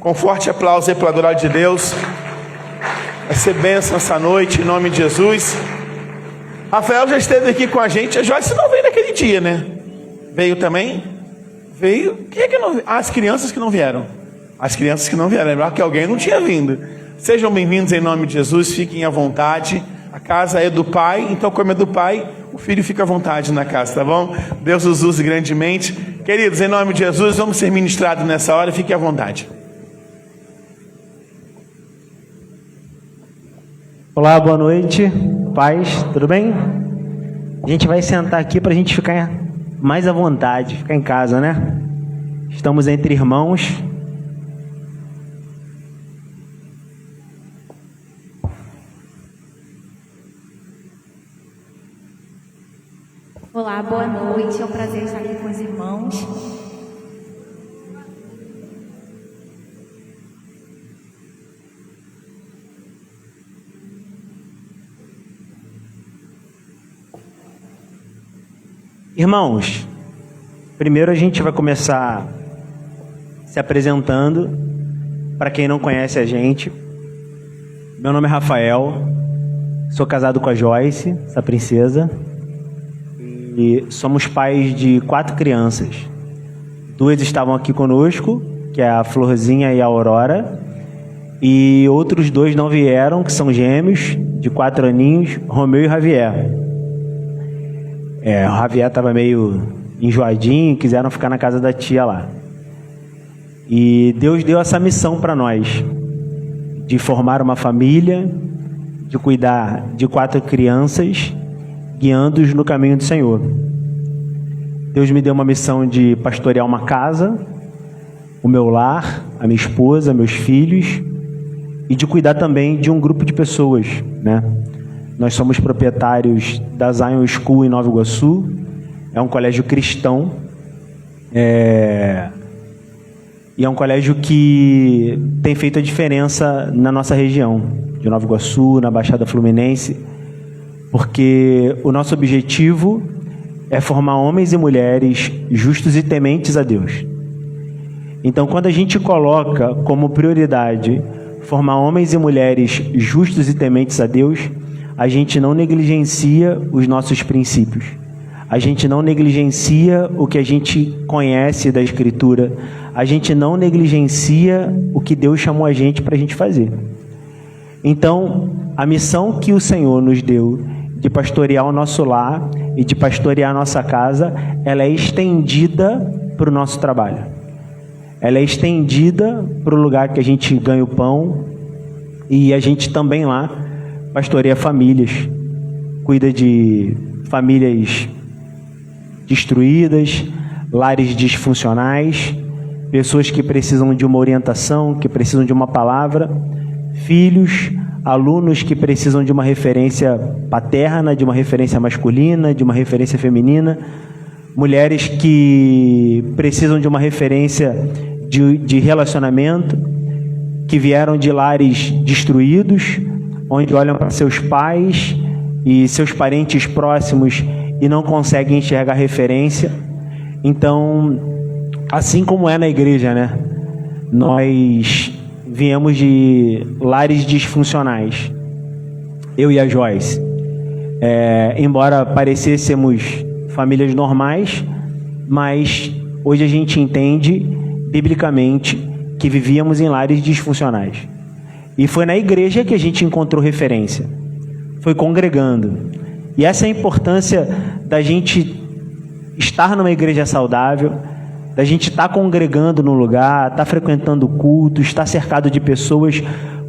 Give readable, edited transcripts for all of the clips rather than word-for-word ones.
Com forte aplauso aí pela glória de Deus. Vai ser bênção essa noite, em nome de Jesus. Rafael já esteve aqui com a gente. A Joyce não veio naquele dia, né? Veio também? Veio. Quem é que não veio? As crianças que não vieram. As crianças que não vieram. Lembrar que alguém não tinha vindo. Sejam bem-vindos em nome de Jesus. Fiquem à vontade. A casa é do Pai, então como é do Pai, o Filho fica à vontade na casa, tá bom? Deus os use grandemente. Queridos, em nome de Jesus, vamos ser ministrados nessa hora. Fiquem à vontade. Olá, boa noite, paz, tudo bem? A gente vai sentar aqui para a gente ficar mais à vontade, ficar em casa, né? Estamos entre irmãos. Olá, boa noite, é um prazer estar aqui com os irmãos. Irmãos, primeiro a gente vai começar se apresentando, para quem não conhece a gente. Meu nome é Rafael, sou casado com a Joyce, essa princesa, e somos pais de 4 crianças. 2 estavam aqui conosco, que é a Florzinha e a Aurora, e outros 2 não vieram, que são gêmeos, de 4 aninhos, Romeu e Javier. O Javier estava meio enjoadinho, quiseram ficar na casa da tia lá. E Deus deu essa missão para nós, de formar uma família, de cuidar de 4 crianças, guiando-os no caminho do Senhor. Deus me deu uma missão de pastorear uma casa, o meu lar, a minha esposa, meus filhos, e de cuidar também de um grupo de pessoas, né? Nós somos proprietários da Zion School em Nova Iguaçu. É um colégio cristão. E é um colégio que tem feito a diferença na nossa região, de Nova Iguaçu, na Baixada Fluminense, porque o nosso objetivo é formar homens e mulheres justos e tementes a Deus. Então, quando a gente coloca como prioridade formar homens e mulheres justos e tementes a Deus, a gente não negligencia os nossos princípios. A gente não negligencia o que a gente conhece da Escritura. A gente não negligencia o que Deus chamou a gente para a gente fazer. Então, a missão que o Senhor nos deu de pastorear o nosso lar e de pastorear a nossa casa, ela é estendida para o nosso trabalho. Ela é estendida para o lugar que a gente ganha o pão, e a gente também lá pastoreia famílias, cuida de famílias destruídas, lares disfuncionais, pessoas que precisam de uma orientação, que precisam de uma palavra, filhos, alunos que precisam de uma referência paterna, de uma referência masculina, de uma referência feminina, mulheres que precisam de uma referência de relacionamento, que vieram de lares destruídos, onde olham para seus pais e seus parentes próximos e não conseguem enxergar referência. Então, assim como é na igreja, né? Nós viemos de lares disfuncionais, eu e a Joyce. Embora parecêssemos famílias normais, mas hoje a gente entende, biblicamente, que vivíamos em lares disfuncionais. E foi na igreja que a gente encontrou referência. Foi congregando. E essa é a importância da gente estar numa igreja saudável, da gente estar congregando no lugar, estar frequentando o culto, estar cercado de pessoas,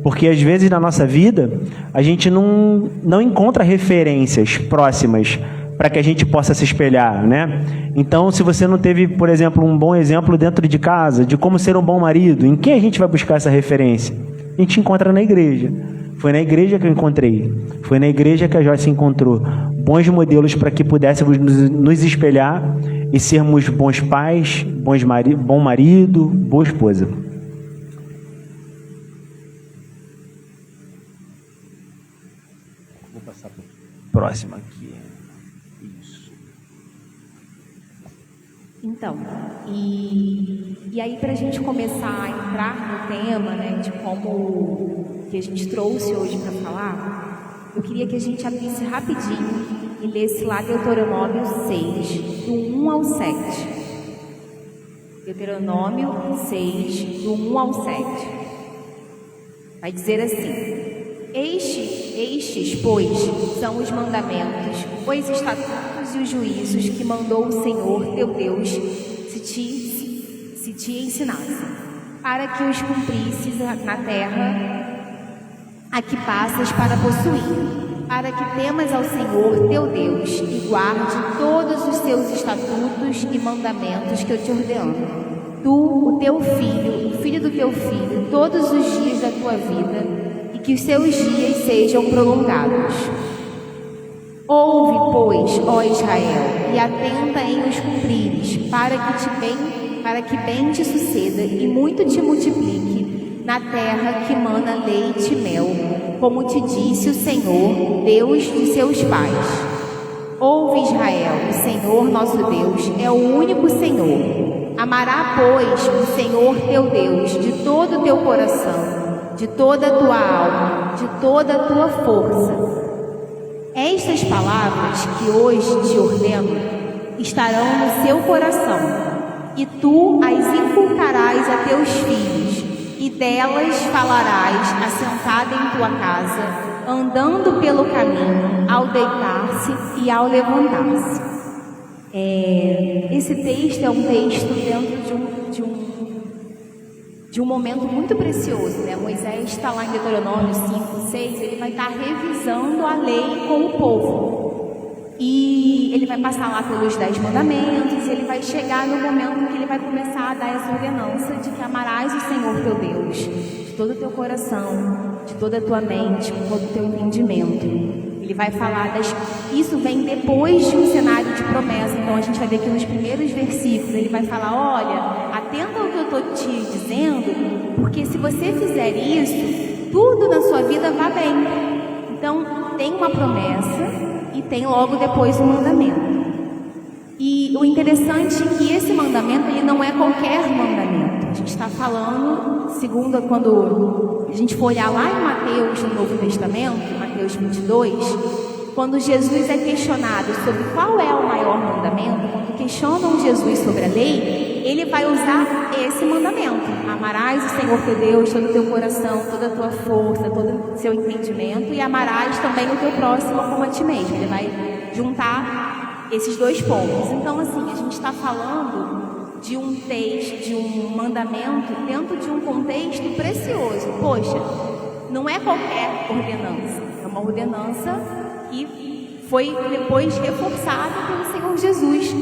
porque às vezes na nossa vida a gente não encontra referências próximas para que a gente possa se espelhar, né? Então, se você não teve, por exemplo, um bom exemplo dentro de casa, de como ser um bom marido, em quem a gente vai buscar essa referência? A gente encontra na igreja. Foi na igreja que eu encontrei. Foi na igreja que a Joyce encontrou bons modelos para que pudéssemos nos espelhar e sermos bons pais, bom marido, boa esposa. Vou passar para o próximo aqui. Isso. Então, e aí para a gente começar a entrar no tema, né, de como que a gente trouxe hoje para falar, eu queria que a gente abrisse rapidinho e lesse lá Deuteronômio 6, do 1 ao 7. Deuteronômio 6, do 1 ao 7. Vai dizer assim: Estes, pois, são os mandamentos, os estatutos e os juízos que mandou o Senhor teu Deus se te ensinasse, para que os cumprisses na terra a que passas para possuir, para que temas ao Senhor teu Deus e guarde todos os seus estatutos e mandamentos que eu te ordeno. Tu, o teu filho, o filho do teu filho, todos os dias da tua vida, e que os seus dias sejam prolongados. Ouve, pois, ó Israel, e atenta em os cumprires, para que bem te suceda e muito te multiplique na terra que mana leite e mel, como te disse o Senhor, Deus de seus pais. Ouve, Israel, o Senhor nosso Deus é o único Senhor. Amará, pois, o Senhor teu Deus de todo o teu coração, de toda a tua alma, de toda a tua força. Estas palavras que hoje te ordeno estarão no seu coração, e tu as inculcarás a teus filhos, e delas falarás assentada em tua casa, andando pelo caminho, ao deitar-se e ao levantar-se. Esse texto é um texto dentro de um momento muito precioso, né? Moisés está lá em Deuteronômio 5, 6, ele vai estar revisando a lei com o povo. E ele vai passar lá pelos 10 mandamentos, e ele vai chegar no momento em que ele vai começar a dar essa ordenança de que amarás o Senhor teu Deus, de todo o teu coração, de toda a tua mente, com todo o teu entendimento. Ele vai falar isso vem depois de um cenário de promessa. Então a gente vai ver que nos primeiros versículos ele vai falar: olha, atenta ao que eu estou te dizendo, porque se você fizer isso, tudo na sua vida vai bem. Então tem uma promessa e tem logo depois um mandamento. E o interessante é que esse mandamento ele não é qualquer mandamento. A gente está falando, segundo quando a gente for olhar lá em Mateus, no Novo Testamento, Mateus 22, quando Jesus é questionado sobre qual é o maior mandamento, quando questionam Jesus sobre a lei, ele vai usar esse mandamento: amarás o Senhor teu Deus, todo o teu coração, toda a tua força, todo o seu entendimento, e amarás também o teu próximo como a ti mesmo. Ele vai juntar esses dois pontos. Então, assim, a gente está falando de um texto, de um mandamento dentro de um contexto precioso. Poxa, não é qualquer ordenança, é uma ordenança que foi depois reforçada pelo Senhor Jesus,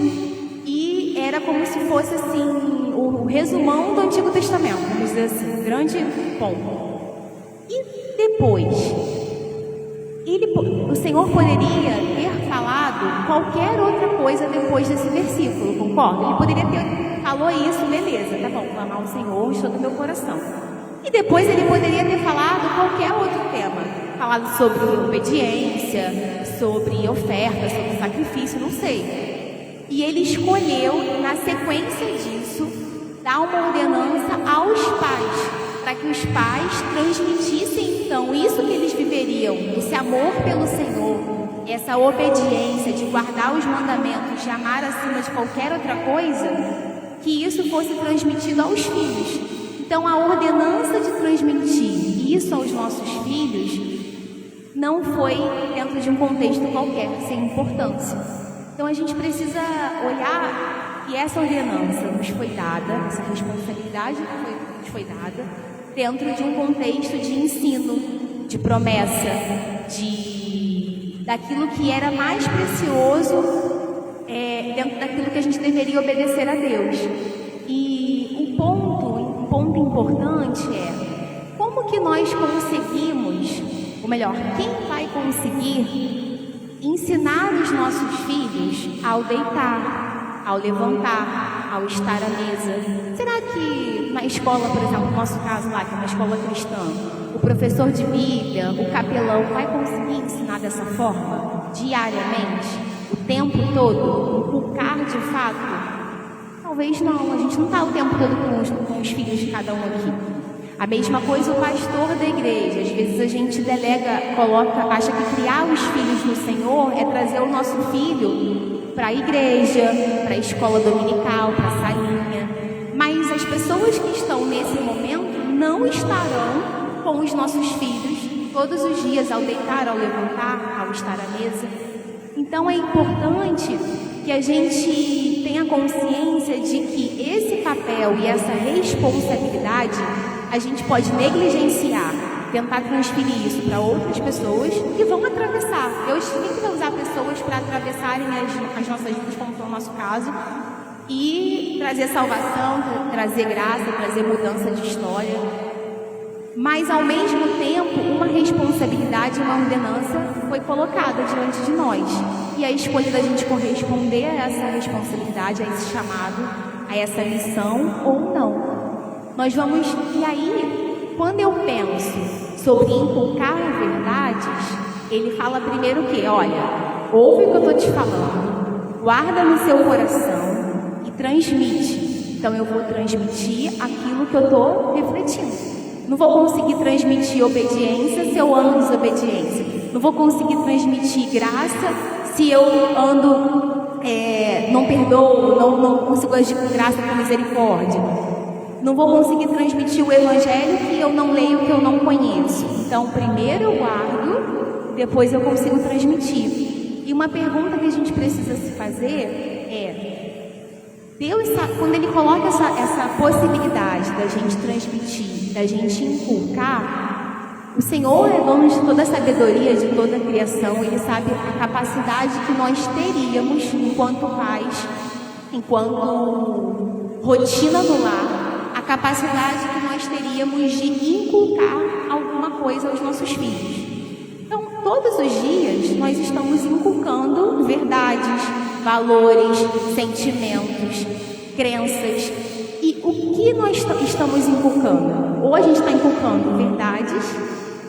e era como se fosse assim o resumão do Antigo Testamento, vamos dizer assim, grande ponto. E depois, o Senhor poderia ter falado qualquer outra coisa depois desse versículo, concorda? Ele poderia ter falou isso, beleza, tá bom, vou amar o Senhor de todo o meu coração. E depois ele poderia ter falado qualquer outro tema, falado sobre obediência, sobre oferta, sobre sacrifício, não sei. E ele escolheu, na sequência disso, dar uma ordenança aos pais, para que os pais transmitissem então isso que eles viveriam, esse amor pelo Senhor, essa obediência de guardar os mandamentos, de amar acima de qualquer outra coisa, que isso fosse transmitido aos filhos. Então a ordenança de transmitir isso aos nossos filhos não foi dentro de um contexto qualquer, sem importância. Então a gente precisa olhar que essa ordenança nos foi dada, essa responsabilidade nos foi dada dentro de um contexto de ensino, de promessa, daquilo que era mais precioso, dentro daquilo que a gente deveria obedecer a Deus. E um ponto importante é como que nós conseguimos, ou melhor, quem vai conseguir ensinar os nossos filhos ao deitar, ao levantar, ao estar à mesa? Será que na escola, por exemplo, no nosso caso lá, que é uma escola cristã, o professor de Bíblia, o capelão, vai conseguir ensinar dessa forma, diariamente, o tempo todo, inculcar de fato? Talvez não, a gente não está o tempo todo com os filhos de cada um aqui. A mesma coisa o pastor da igreja. Às vezes a gente delega, acha que criar os filhos no Senhor é trazer o nosso filho para a igreja, para a escola dominical, para a salinha. Mas as pessoas que estão nesse momento não estarão com os nossos filhos todos os dias, ao deitar, ao levantar, ao estar à mesa. Então é importante que a gente tenha consciência de que esse papel e essa responsabilidade a gente pode negligenciar, tentar transferir isso para outras pessoas que vão atravessar. Deus sempre vai usar pessoas para atravessarem as nossas vidas, como foi o nosso caso, e trazer salvação, trazer graça, trazer mudança de história. Mas, ao mesmo tempo, uma responsabilidade, uma ordenança foi colocada diante de nós. E a escolha da gente corresponder a essa responsabilidade, a esse chamado, a essa missão ou não. Nós vamos... E aí, quando eu penso sobre inculcar verdades, ele fala primeiro o quê? Olha, ouve o que eu estou te falando, guarda no seu coração e transmite. Então, eu vou transmitir aquilo que eu estou refletindo. Não vou conseguir transmitir obediência se eu ando em desobediência. Não vou conseguir transmitir graça se eu ando, não perdoo, não consigo agir com graça, com misericórdia. Não vou conseguir transmitir o evangelho que eu não leio, que eu não conheço. Então, primeiro eu guardo, depois eu consigo transmitir. E uma pergunta que a gente precisa se fazer é... Deus, quando Ele coloca essa possibilidade da gente transmitir, da gente inculcar, o Senhor é dono de toda a sabedoria, de toda a criação. Ele sabe a capacidade que nós teríamos enquanto pais, enquanto rotina do lar, a capacidade que nós teríamos de inculcar alguma coisa aos nossos filhos. Então, todos os dias, nós estamos inculcando verdades, valores, sentimentos, crenças. E o que nós estamos inculcando? Ou a gente está inculcando verdades,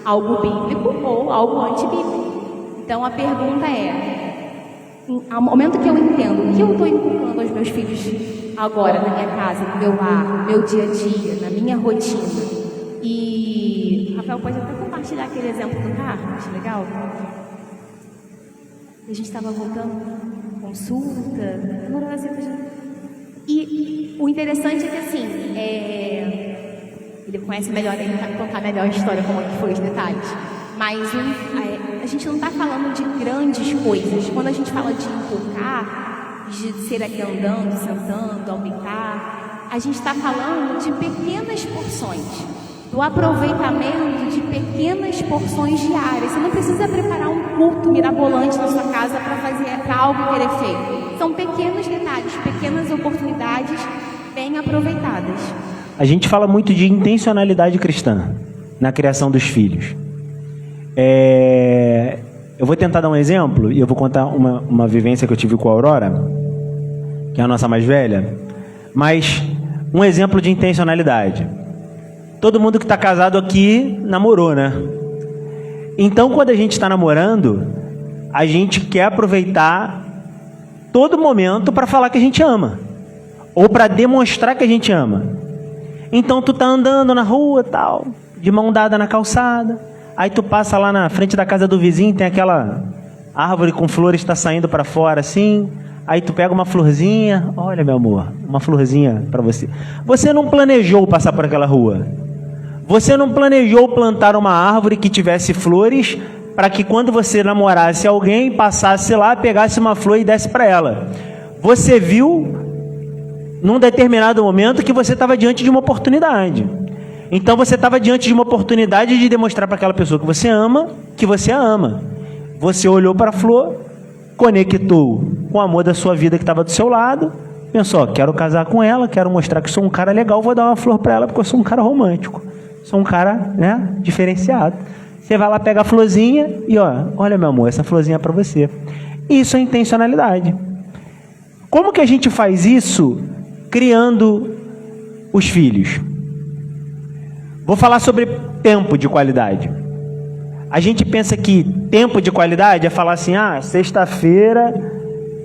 algo bíblico ou algo antibíblico. Então, a pergunta ao momento que eu entendo o que eu estou inculcando aos meus filhos agora, na minha casa, no meu lar, no meu dia a dia, na minha rotina. E Rafael pode até compartilhar aquele exemplo do carro, acho legal. A gente estava voltando, consulta, e o interessante é que assim, ele conhece melhor, ele vai contar melhor a história, como é que foi os detalhes. Mas a gente não está falando de grandes coisas. Quando a gente fala de inculcar, de ser aqui andando, sentando, aumentar, a gente está falando de pequenas porções, do aproveitamento de pequenas porções diárias. Você não precisa preparar um culto mirabolante na sua casa para algo ter efeito. São pequenos detalhes, pequenas oportunidades bem aproveitadas. A gente fala muito de intencionalidade cristã na criação dos filhos. Eu vou tentar dar um exemplo e eu vou contar uma vivência que eu tive com a Aurora, que é a nossa mais velha, mas um exemplo de intencionalidade. Todo mundo que está casado aqui namorou, né? Então, quando a gente está namorando, a gente quer aproveitar todo momento para falar que a gente ama, ou para demonstrar que a gente ama. Então, tu tá andando na rua, tal, de mão dada na calçada, aí tu passa lá na frente da casa do vizinho, tem aquela árvore com flores, está saindo para fora assim, aí tu pega uma florzinha, olha meu amor, uma florzinha para você. Você não planejou passar por aquela rua. Você não planejou plantar uma árvore que tivesse flores para que quando você namorasse alguém, passasse lá, pegasse uma flor e desse para ela. Você viu, num determinado momento, que você estava diante de uma oportunidade. Então você estava diante de uma oportunidade de demonstrar para aquela pessoa que você ama, que você a ama. Você olhou para a flor, conectou com o amor da sua vida que estava do seu lado, pensou, quero casar com ela, quero mostrar que sou um cara legal, vou dar uma flor para ela porque eu sou um cara romântico. Sou um cara, né, diferenciado. Você vai lá, pega a florzinha e olha meu amor, essa florzinha é para você. Isso é intencionalidade. Como que a gente faz isso criando os filhos? Vou falar sobre tempo de qualidade. A gente pensa que tempo de qualidade é falar assim, sexta-feira,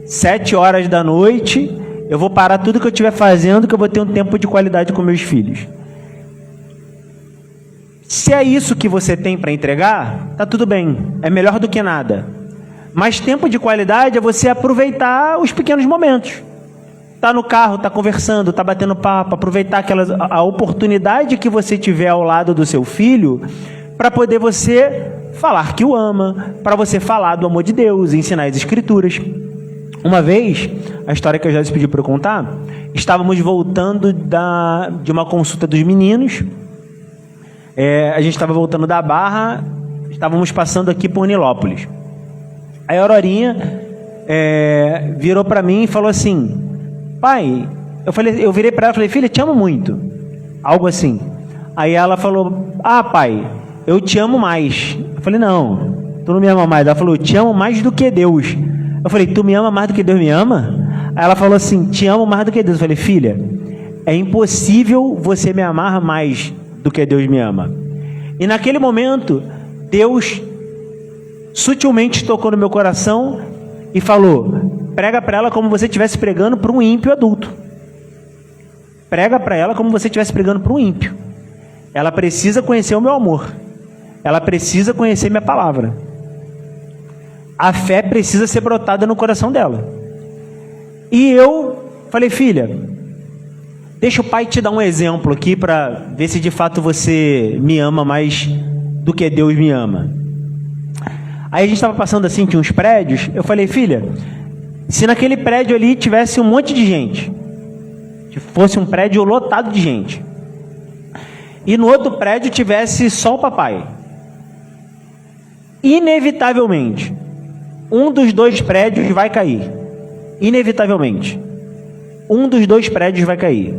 7 horas da noite, eu vou parar tudo que eu estiver fazendo, que eu vou ter um tempo de qualidade com meus filhos. Se é isso que você tem para entregar, tá tudo bem, é melhor do que nada. Mas tempo de qualidade é você aproveitar os pequenos momentos. Tá no carro, tá conversando, tá batendo papo, aproveitar a oportunidade que você tiver ao lado do seu filho para poder você falar que o ama, para você falar do amor de Deus, ensinar as escrituras. Uma vez, a história que eu já se pedi para eu contar, estávamos voltando de uma consulta dos meninos. A gente estava voltando da Barra, estávamos passando aqui por Nilópolis. Aí a Aurorinha virou para mim e falou assim: pai, eu virei para ela e falei: filha, te amo muito. Algo assim. Aí ela falou: ah, pai, eu te amo mais. Eu falei: não, tu não me ama mais. Ela falou: eu te amo mais do que Deus. Eu falei: tu me ama mais do que Deus me ama? Aí ela falou assim: te amo mais do que Deus. Eu falei: filha, é impossível você me amar mais do que Deus me ama. E naquele momento, Deus sutilmente tocou no meu coração e falou: prega para ela como você estivesse pregando para um ímpio adulto. Prega para ela como você estivesse pregando para um ímpio. Ela precisa conhecer o meu amor. Ela precisa conhecer minha palavra. A fé precisa ser brotada no coração dela. E eu falei: filha, deixa o pai te dar um exemplo aqui para ver se de fato você me ama mais do que Deus me ama. Aí a gente estava passando assim, tinha uns prédios. Eu falei: filha, se naquele prédio ali tivesse um monte de gente, se fosse um prédio lotado de gente, e no outro prédio tivesse só o papai, inevitavelmente, um dos dois prédios vai cair. Inevitavelmente. Um dos dois prédios vai cair.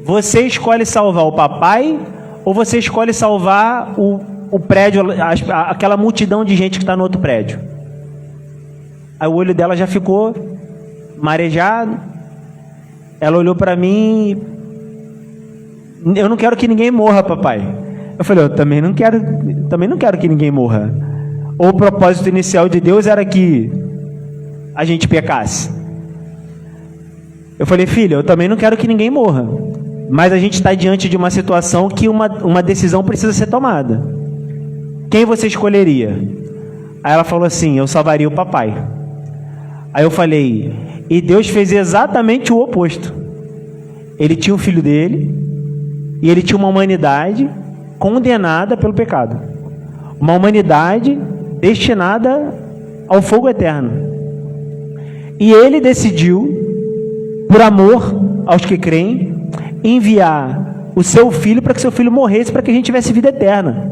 Você escolhe salvar o papai ou você escolhe salvar o prédio, aquela multidão de gente que está no outro prédio? Aí o olho dela já ficou marejado. Ela olhou para mim: eu não quero que ninguém morra, papai. Eu falei: eu também não quero que ninguém morra. Ou o propósito inicial de Deus era que a gente pecasse? Eu falei: filha, eu também não quero que ninguém morra, mas a gente está diante de uma situação que uma decisão precisa ser tomada. Quem você escolheria? Aí ela falou assim: eu salvaria o papai. Aí eu falei: e Deus fez exatamente o oposto. Ele tinha o filho dele e ele tinha uma humanidade condenada pelo pecado, uma humanidade destinada ao fogo eterno. E ele decidiu, por amor aos que creem, enviar o seu filho para que seu filho morresse, para que a gente tivesse vida eterna.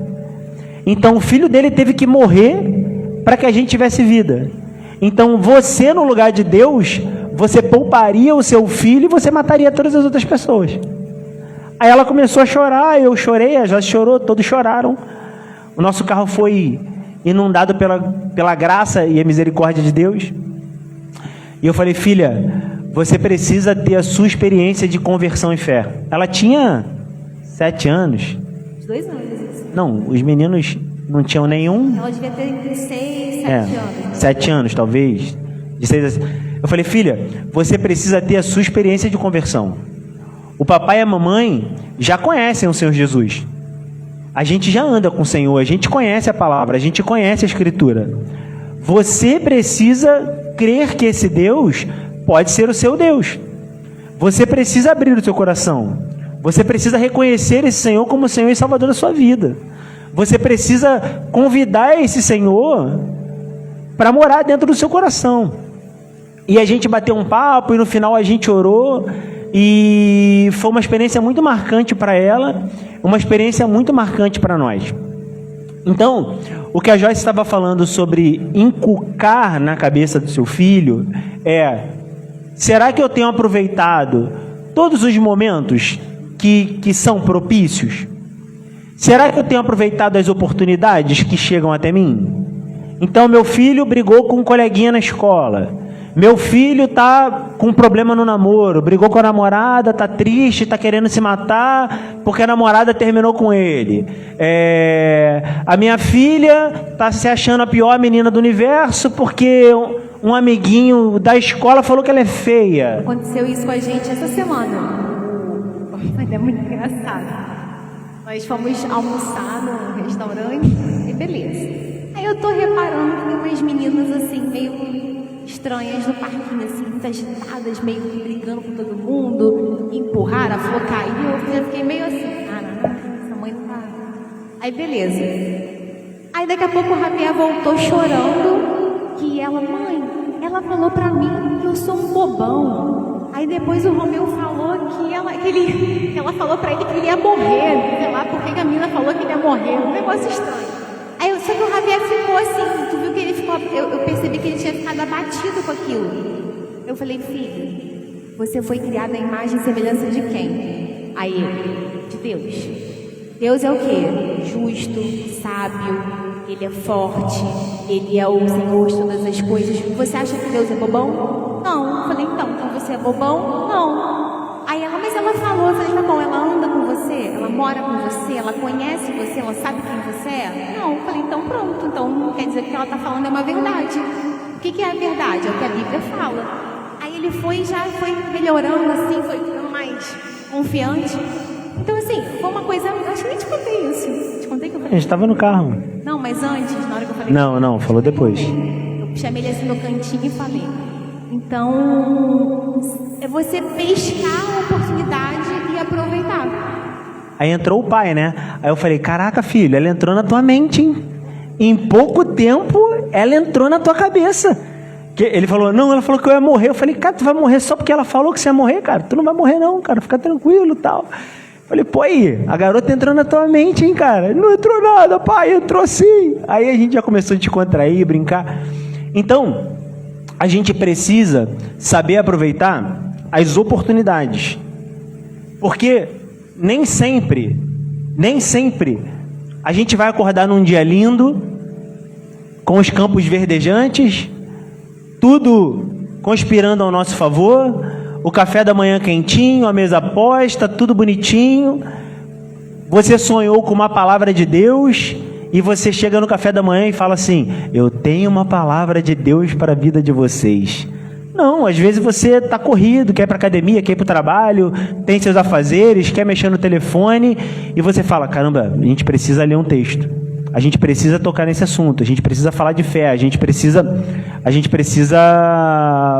Então o filho dele teve que morrer para que a gente tivesse vida. Então você, no lugar de Deus, você pouparia o seu filho e você mataria todas as outras pessoas. Aí ela começou a chorar, eu chorei, ela já chorou, todos choraram. O nosso carro foi inundado pela graça e a misericórdia de Deus. E eu falei: filha, você precisa ter a sua experiência de conversão em fé. Ela tinha 7 anos. 2 anos. Não, os meninos não tinham nenhum. Ela devia ter entre 6 e 7 anos. 7 anos, talvez. De 6 a 7. Eu falei: filha, você precisa ter a sua experiência de conversão. O papai e a mamãe já conhecem o Senhor Jesus. A gente já anda com o Senhor, a gente conhece a palavra, a gente conhece a Escritura. Você precisa crer que esse Deus pode ser o seu Deus. Você precisa abrir o seu coração. Você precisa reconhecer esse Senhor como o Senhor e Salvador da sua vida. Você precisa convidar esse Senhor para morar dentro do seu coração. E a gente bateu um papo e no final a gente orou. E foi uma experiência muito marcante para ela, uma experiência muito marcante para nós. Então, o que a Joyce estava falando sobre inculcar na cabeça do seu filho é: será que eu tenho aproveitado todos os momentos que são propícios? Será que eu tenho aproveitado as oportunidades que chegam até mim? Então, meu filho brigou com um coleguinha na escola. Meu filho tá com problema no namoro, brigou com a namorada, tá triste, tá querendo se matar porque a namorada terminou com ele. A minha filha tá se achando a pior menina do universo porque um amiguinho da escola falou que ela é feia. Aconteceu isso com a gente essa semana. Mas é muito engraçado. Nós fomos almoçar num restaurante e beleza. Aí eu tô reparando que tem umas meninas assim, meio estranhas no parquinho, assim, muito agitadas, meio brigando com todo mundo, empurraram, a flor caiu. Eu já fiquei meio assim, caraca, essa mãe não tá. Aí beleza. Aí daqui a pouco o Javier voltou chorando, que mãe, ela falou pra mim que eu sou um bobão. Aí depois o Romeu falou que ela falou pra ele que ele ia morrer. Sei lá por que a menina falou que ele ia morrer. Um negócio estranho. Aí só que o Javier ficou assim, tu viu que ele ficou. Eu percebi que ele tinha ficado abatido com aquilo. Eu falei, filho, você foi criado à imagem e semelhança de quem? Aí ele, de Deus. Deus é o quê? Justo, sábio, ele é forte, ele é o Senhor de todas as coisas. Você acha que Deus é bobão? Não. Eu falei, então você é bobão? Não. Aí mas ela falou, eu falei, tá bom, ela anda com você, ela mora com você, ela conhece você, ela sabe quem você é? Não. Eu falei, então pronto, então quer dizer que o que ela tá falando é uma verdade. O que é a verdade? É o que a Bíblia fala. Aí ele já foi melhorando assim, foi ficando mais confiante. Então assim, foi uma coisa, eu acho que nem te contei isso. Te contei que eu falei? A gente tava no carro. Não, mas antes, na hora que eu falei. Não, falou depois. Eu chamei ele assim no cantinho e falei. Então, é você pescar a oportunidade e aproveitar. Aí entrou o pai, né? Aí eu falei, caraca, filho, ela entrou na tua mente, hein? Em pouco tempo, ela entrou na tua cabeça. Ele falou, não, ela falou que eu ia morrer. Eu falei, cara, tu vai morrer só porque ela falou que você ia morrer, cara? Tu não vai morrer não, cara, fica tranquilo e tal. Falei, pô, aí, a garota entrou na tua mente, hein, cara? Não entrou nada, pai, entrou sim. Aí a gente já começou a te contrair, brincar. Então, a gente precisa saber aproveitar as oportunidades. Porque nem sempre a gente vai acordar num dia lindo, com os campos verdejantes, tudo conspirando ao nosso favor, o café da manhã quentinho, a mesa posta, tudo bonitinho. Você sonhou com uma palavra de Deus e você chega no café da manhã e fala assim, eu tenho uma palavra de Deus para a vida de vocês. Não, às vezes você está corrido, quer ir para a academia, quer ir para o trabalho, tem seus afazeres, quer mexer no telefone e você fala, caramba, a gente precisa ler um texto. A gente precisa tocar nesse assunto, a gente precisa falar de fé, a gente precisa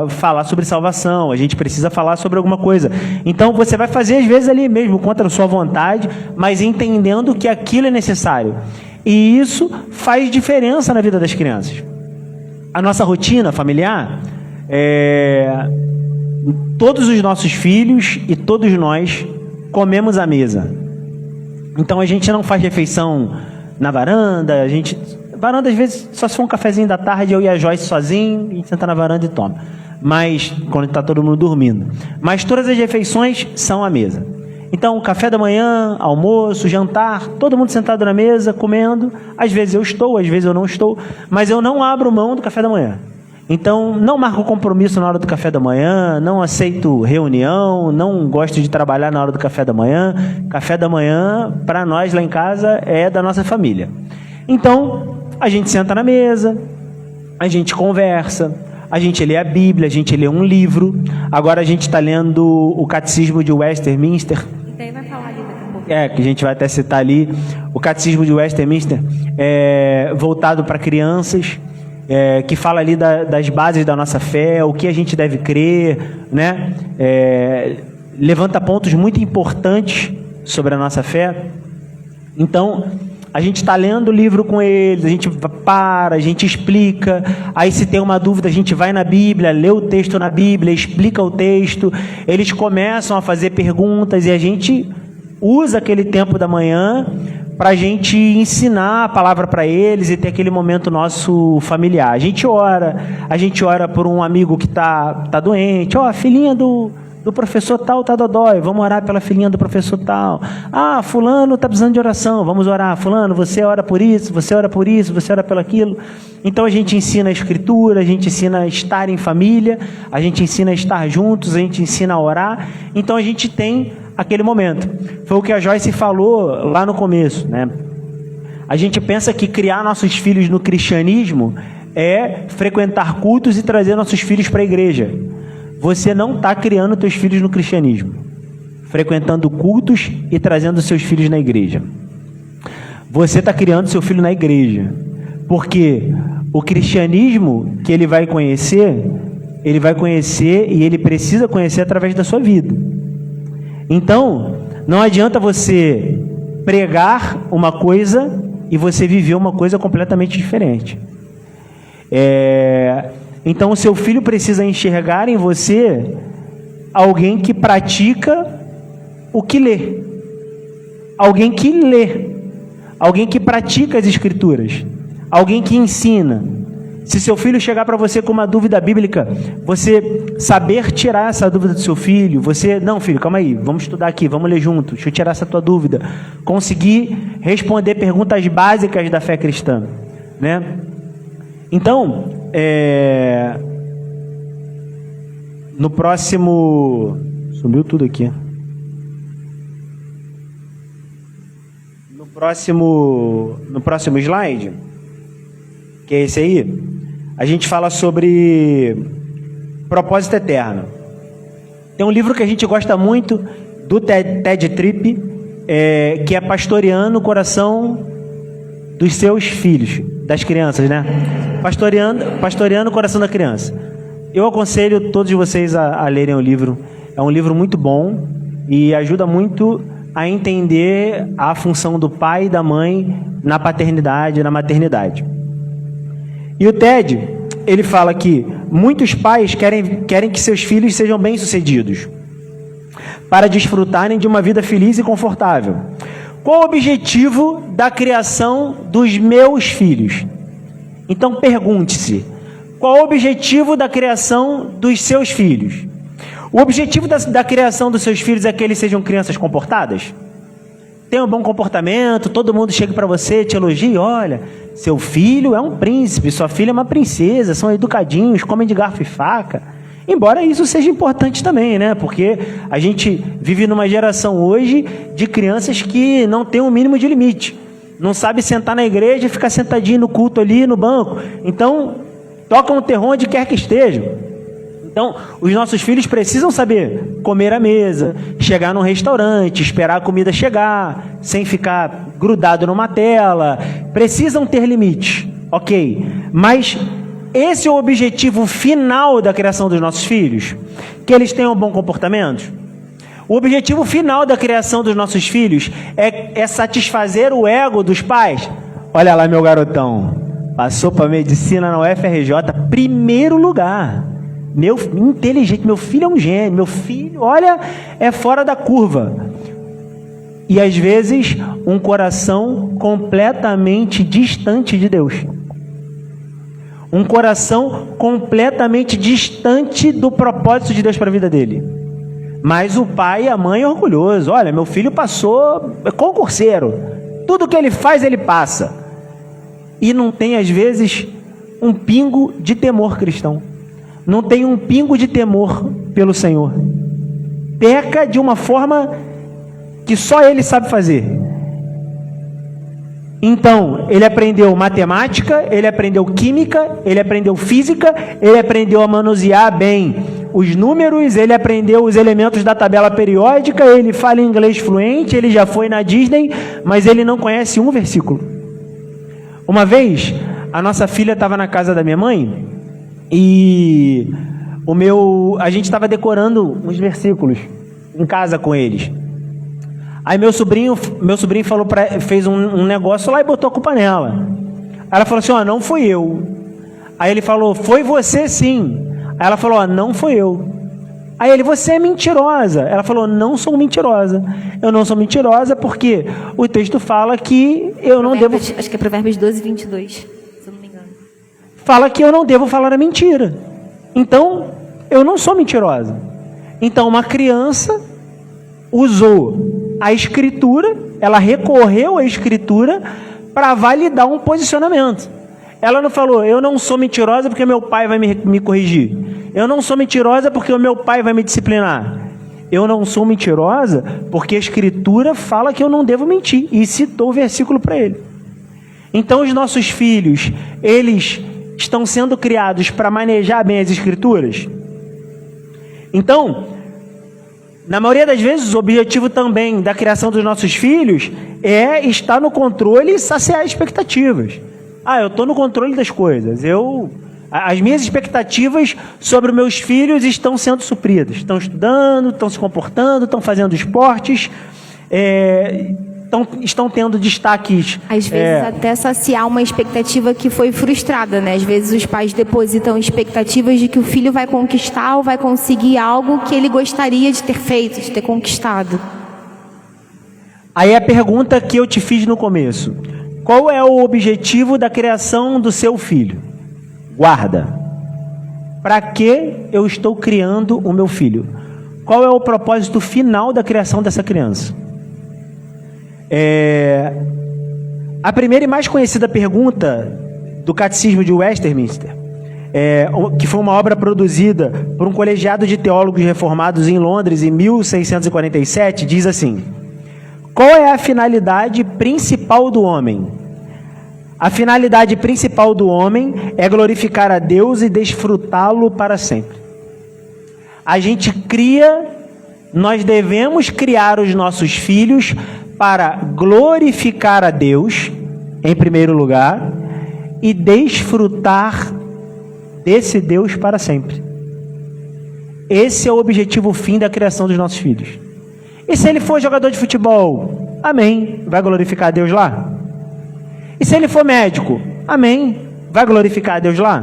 falar sobre salvação, a gente precisa falar sobre alguma coisa. Então você vai fazer às vezes ali mesmo contra a sua vontade, mas entendendo que aquilo é necessário. E isso faz diferença na vida das crianças. A nossa rotina familiar, todos os nossos filhos e todos nós comemos à mesa. Então a gente não faz refeição na varanda, varanda às vezes só se for um cafezinho da tarde, eu e a Joyce sozinho, a gente senta na varanda e toma. Mas, quando está todo mundo dormindo. Mas todas as refeições são à mesa. Então, café da manhã, almoço, jantar, todo mundo sentado na mesa, comendo. Às vezes eu estou, às vezes eu não estou, mas eu não abro mão do café da manhã. Então, não marco compromisso na hora do café da manhã, não aceito reunião, não gosto de trabalhar na hora do café da manhã. Café da manhã, para nós lá em casa, é da nossa família. Então, a gente senta na mesa, a gente conversa, a gente lê a Bíblia, a gente lê um livro. Agora a gente está lendo o Catecismo de Westminster. Daí vai falar ali daqui a pouco. Que a gente vai até citar ali. O Catecismo de Westminster, voltado para crianças. Que fala ali das bases da nossa fé, o que a gente deve crer, né? Levanta pontos muito importantes sobre a nossa fé. Então, a gente está lendo o livro com eles, a gente para, a gente explica. Aí, se tem uma dúvida, a gente vai na Bíblia, lê o texto na Bíblia, explica o texto. Eles começam a fazer perguntas e a gente usa aquele tempo da manhã para a gente ensinar a palavra para eles e ter aquele momento nosso familiar. A gente ora por um amigo que está doente. Filhinha do do professor tal tá dodói, vamos orar pela filhinha do professor tal. Ah, fulano está precisando de oração, vamos orar. Fulano, você ora por isso, você ora por isso, você ora pelo aquilo. Então a gente ensina a escritura, a gente ensina a estar em família, a gente ensina a estar juntos, a gente ensina a orar. Então a gente tem aquele momento. Foi o que a Joyce falou lá no começo, né? A gente pensa que criar nossos filhos no cristianismo é frequentar cultos e trazer nossos filhos para a igreja. Você não está criando teus filhos no cristianismo, frequentando cultos e trazendo seus filhos na igreja. Você está criando seu filho na igreja, porque o cristianismo que ele vai conhecer e ele precisa conhecer através da sua vida. Então, não adianta você pregar uma coisa e você viver uma coisa completamente diferente. Então o seu filho precisa enxergar em você alguém que pratica o que lê, alguém que lê, alguém que pratica as escrituras, alguém que ensina. Se seu filho chegar para você com uma dúvida bíblica, você saber tirar essa dúvida do seu filho, você, não filho, calma aí, vamos estudar aqui, vamos ler junto, deixa eu tirar essa tua dúvida, conseguir responder perguntas básicas da fé cristã, né? Então, no próximo... Sumiu tudo aqui. No próximo slide, que é esse aí, a gente fala sobre propósito eterno. Tem um livro que a gente gosta muito, do Ted Tripp, que é Pastoreando o Coração dos Seus Filhos, das crianças, né? Pastoreando o Coração da Criança. Eu aconselho todos vocês a lerem o livro. É um livro muito bom e ajuda muito a entender a função do pai e da mãe na paternidade e na maternidade. E o Ted, ele fala que muitos pais querem que seus filhos sejam bem-sucedidos, para desfrutarem de uma vida feliz e confortável. Qual o objetivo da criação dos meus filhos? Então pergunte-se, qual o objetivo da criação dos seus filhos? O objetivo da criação dos seus filhos é que eles sejam crianças comportadas? Tenham um bom comportamento, todo mundo chega para você, te elogia, olha, seu filho é um príncipe, sua filha é uma princesa, são educadinhos, comem de garfo e faca. Embora isso seja importante também, né? Porque a gente vive numa geração hoje de crianças que não tem um mínimo de limite. Não sabe sentar na igreja e ficar sentadinho no culto ali no banco. Então, tocam o terror onde quer que estejam. Então, os nossos filhos precisam saber comer à mesa, chegar num restaurante, esperar a comida chegar, sem ficar grudado numa tela. Precisam ter limites, ok. Mas esse é o objetivo final da criação dos nossos filhos? Que eles tenham um bom comportamento? O objetivo final da criação dos nossos filhos é satisfazer o ego dos pais. Olha lá, meu garotão, passou para medicina na UFRJ, primeiro lugar. Inteligente, meu filho é um gênio, meu filho, olha, é fora da curva. E às vezes um coração completamente distante de Deus. Um coração completamente distante do propósito de Deus para a vida dele. Mas o pai e a mãe é orgulhoso. Olha, meu filho passou, é concurseiro. Tudo que ele faz, ele passa. E não tem, às vezes, um pingo de temor cristão. Não tem um pingo de temor pelo Senhor. Peca de uma forma que só ele sabe fazer. Então, ele aprendeu matemática, ele aprendeu química, ele aprendeu física, ele aprendeu a manusear bem os números, ele aprendeu os elementos da tabela periódica, ele fala inglês fluente, ele já foi na Disney, mas ele não conhece um versículo. Uma vez, a nossa filha estava na casa da minha mãe e a gente estava decorando uns versículos em casa com eles. Aí meu sobrinho falou fez um negócio lá e botou a culpa nela. Aí ela falou assim, não fui eu. Aí ele falou, foi você sim. Aí ela falou, não foi eu. Aí ele, você é mentirosa. Ela falou, não sou mentirosa. Eu não sou mentirosa porque o texto fala que eu não devo... Acho que é Provérbios 12, 22, se eu não me engano. Fala que eu não devo falar a mentira. Então, eu não sou mentirosa. Então, uma criança usou a Escritura, ela recorreu à Escritura para validar um posicionamento. Ela não falou, eu não sou mentirosa porque meu pai vai me corrigir. Eu não sou mentirosa porque o meu pai vai me disciplinar. Eu não sou mentirosa porque a Escritura fala que eu não devo mentir. E citou o versículo para ele. Então, os nossos filhos, eles estão sendo criados para manejar bem as Escrituras? Então, na maioria das vezes, o objetivo também da criação dos nossos filhos é estar no controle e saciar expectativas. Eu estou no controle das coisas. As minhas expectativas sobre os meus filhos estão sendo supridas. Estão estudando, estão se comportando, estão fazendo esportes, estão tendo destaques. Às vezes até saciar uma expectativa que foi frustrada, né? Às vezes os pais depositam expectativas de que o filho vai conquistar ou vai conseguir algo que ele gostaria de ter feito, de ter conquistado. Aí a pergunta que eu te fiz no começo: qual é o objetivo da criação do seu filho? Guarda. Para que eu estou criando o meu filho? Qual é o propósito final da criação dessa criança? A primeira e mais conhecida pergunta do Catecismo de Westminster, que foi uma obra produzida por um colegiado de teólogos reformados em Londres em 1647, diz assim: qual é a finalidade principal do homem? A finalidade principal do homem é glorificar a Deus e desfrutá-lo para sempre. A gente nós devemos criar os nossos filhos para glorificar a Deus, em primeiro lugar, e desfrutar desse Deus para sempre. Esse é o objetivo fim da criação dos nossos filhos. E se ele for jogador de futebol? Amém. Vai glorificar a Deus lá? E se ele for médico? Amém. Vai glorificar a Deus lá?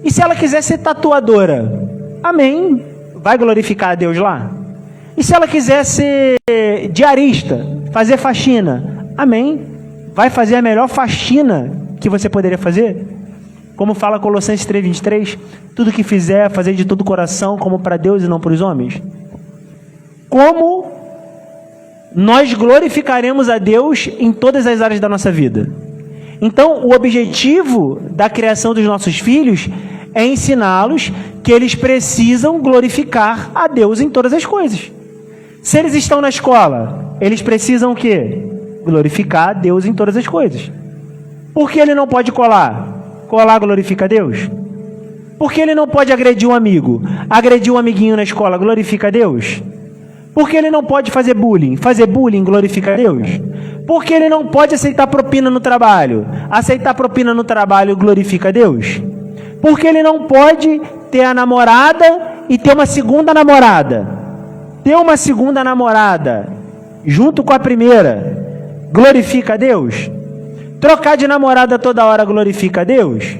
E se ela quiser ser tatuadora? Amém. Vai glorificar a Deus lá? E se ela quiser ser diarista, fazer faxina? Amém. Vai fazer a melhor faxina que você poderia fazer? Como fala Colossenses 3:23, tudo que fizer, fazer de todo o coração, como para Deus e não para os homens. Como nós glorificaremos a Deus em todas as áreas da nossa vida? Então, o objetivo da criação dos nossos filhos é ensiná-los que eles precisam glorificar a Deus em todas as coisas. Se eles estão na escola, eles precisam o quê? Glorificar a Deus em todas as coisas. Por que ele não pode colar? Colar glorifica a Deus? Por que ele não pode agredir um amigo? Agredir um amiguinho na escola glorifica a Deus? Por que ele não pode fazer bullying? Fazer bullying glorifica a Deus? Por que ele não pode aceitar propina no trabalho? Aceitar propina no trabalho glorifica a Deus? Por que ele não pode ter a namorada e ter uma segunda namorada? Ter uma segunda namorada junto com a primeira glorifica a Deus? Trocar de namorada toda hora glorifica a Deus?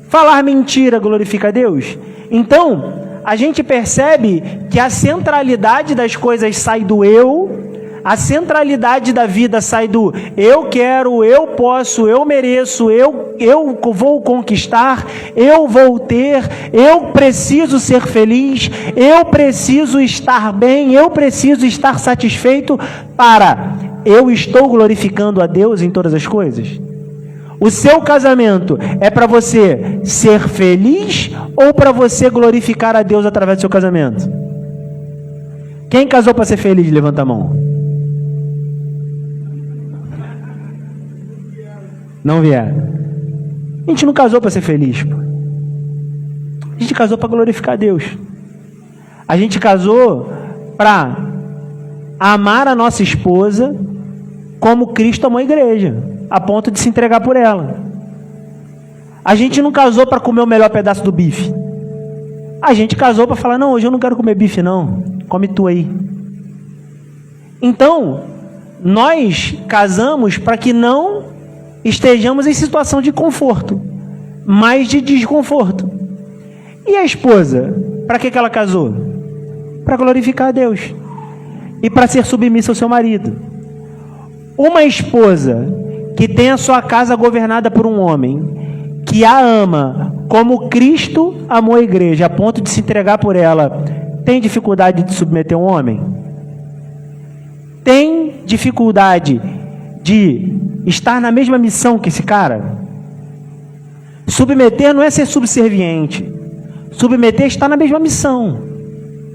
Falar mentira glorifica a Deus? Então, a gente percebe que a centralidade das coisas sai do eu, a centralidade da vida sai do eu quero, eu posso, eu mereço, eu vou conquistar, eu vou ter, eu preciso ser feliz, eu preciso estar bem, eu preciso estar satisfeito para eu estou glorificando a Deus em todas as coisas. O seu casamento é para você ser feliz ou para você glorificar a Deus através do seu casamento? Quem casou para ser feliz? Levanta a mão. Não vier. A gente não casou para ser feliz, pô. A gente casou para glorificar a Deus. A gente casou para amar a nossa esposa como Cristo amou a igreja, a ponto de se entregar por ela. A gente não casou para comer o melhor pedaço do bife. A gente casou para falar, não, hoje eu não quero comer bife não, come tu aí. Então, nós casamos para que não estejamos em situação de conforto, mas de desconforto. E a esposa, para que ela casou? Para glorificar a Deus e para ser submissa ao seu marido. Uma esposa que tem a sua casa governada por um homem que a ama como Cristo amou a igreja, a ponto de se entregar por ela tem dificuldade de submeter um homem? Tem dificuldade de estar na mesma missão que esse cara? Submeter não é ser subserviente. Submeter é estar na mesma missão.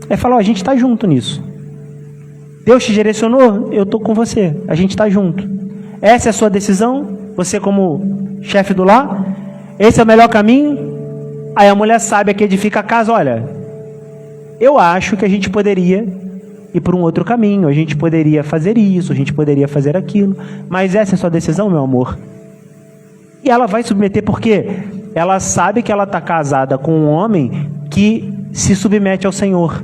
É falar, a gente está junto nisso. Deus te direcionou, eu estou com você. A gente está junto. Essa é a sua decisão, você como chefe do lar. Esse é o melhor caminho. Aí a mulher sábia que edifica a casa, olha, eu acho que a gente poderia ir por um outro caminho, a gente poderia fazer isso, a gente poderia fazer aquilo, mas essa é a sua decisão, meu amor. E ela vai submeter porque ela sabe que ela está casada com um homem que se submete ao Senhor.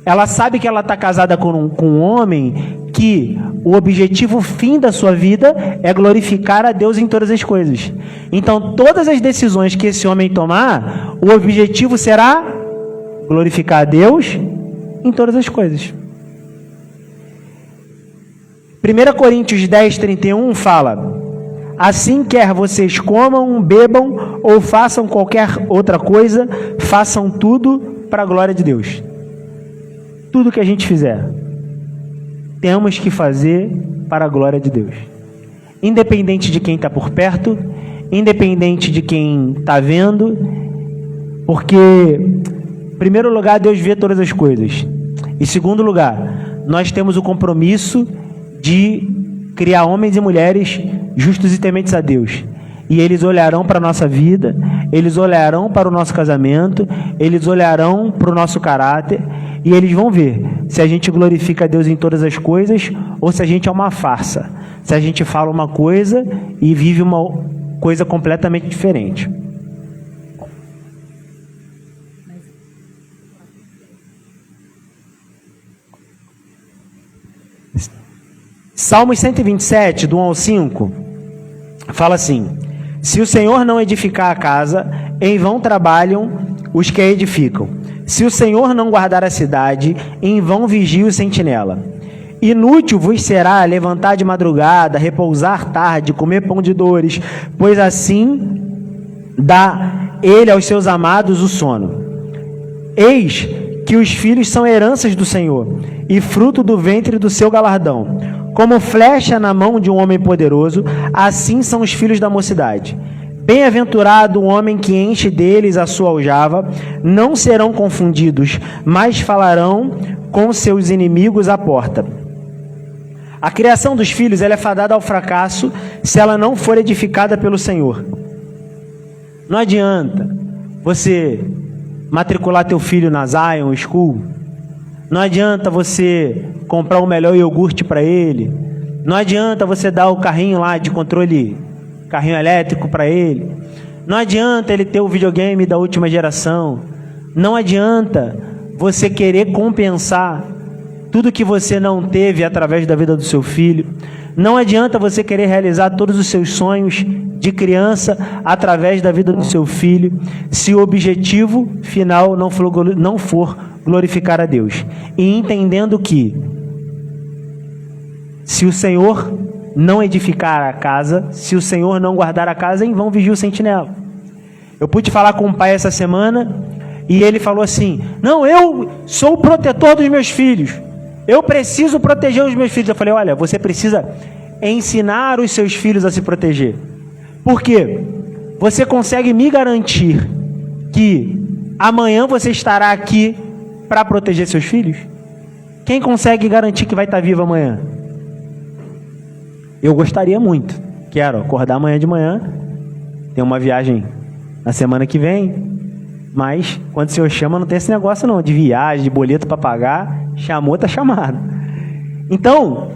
Ela sabe que ela está casada com um homem que o objetivo fim da sua vida é glorificar a Deus em todas as coisas. Então, todas as decisões que esse homem tomar, o objetivo será glorificar a Deus em todas as coisas. 1 Coríntios 10, 31 fala: assim quer vocês comam, bebam ou façam qualquer outra coisa, façam tudo para a glória de Deus. Tudo que a gente fizer, temos que fazer para a glória de Deus. Independente de quem está por perto, independente de quem está vendo, porque, em primeiro lugar, Deus vê todas as coisas. Em segundo lugar, nós temos o compromisso de criar homens e mulheres justos e tementes a Deus. E eles olharão para a nossa vida, eles olharão para o nosso casamento, eles olharão para o nosso caráter, e eles vão ver se a gente glorifica a Deus em todas as coisas, ou se a gente é uma farsa, se a gente fala uma coisa e vive uma coisa completamente diferente. Salmos 127, do 1 ao 5, fala assim: se o Senhor não edificar a casa, em vão trabalham os que a edificam. Se o Senhor não guardar a cidade, em vão vigia o sentinela. Inútil vos será levantar de madrugada, repousar tarde, comer pão de dores, pois assim dá ele aos seus amados o sono. Eis que os filhos são heranças do Senhor, e fruto do ventre do seu galardão. Como flecha na mão de um homem poderoso, assim são os filhos da mocidade. Bem-aventurado o homem que enche deles a sua aljava, não serão confundidos, mas falarão com seus inimigos à porta. A criação dos filhos ela é fadada ao fracasso se ela não for edificada pelo Senhor. Não adianta você matricular teu filho na Zion School, não adianta você comprar o melhor iogurte para ele, não adianta você dar o carrinho lá de controle, carrinho elétrico para ele, não adianta ele ter o videogame da última geração, não adianta você querer compensar tudo que você não teve através da vida do seu filho, não adianta você querer realizar todos os seus sonhos de criança através da vida do seu filho, se o objetivo final não for glorificar a Deus. E entendendo que se o Senhor não edificar a casa, se o Senhor não guardar a casa, em vão vigia o sentinela. Eu pude falar com um pai essa semana e ele falou assim: não, eu sou o protetor dos meus filhos, eu preciso proteger os meus filhos. Eu falei: olha, você precisa ensinar os seus filhos a se proteger. Por quê? Você consegue me garantir que amanhã você estará aqui para proteger seus filhos? Quem consegue garantir que vai estar vivo amanhã? Eu gostaria muito. Quero acordar amanhã de manhã, ter uma viagem na semana que vem, mas quando o Senhor chama não tem esse negócio não, de viagem, de boleto para pagar. Chamou, tá chamado. Então,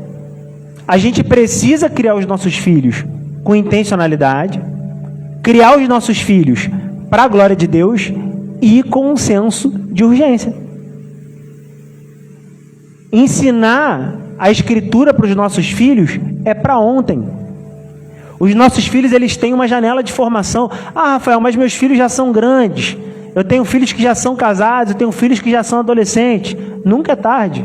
a gente precisa criar os nossos filhos com intencionalidade, criar os nossos filhos para a glória de Deus e com um senso de urgência. Ensinar a Escritura para os nossos filhos é para ontem. Os nossos filhos, eles têm uma janela de formação. Ah, Rafael, mas meus filhos já são grandes. Eu tenho filhos que já são casados, eu tenho filhos que já são adolescentes. Nunca é tarde.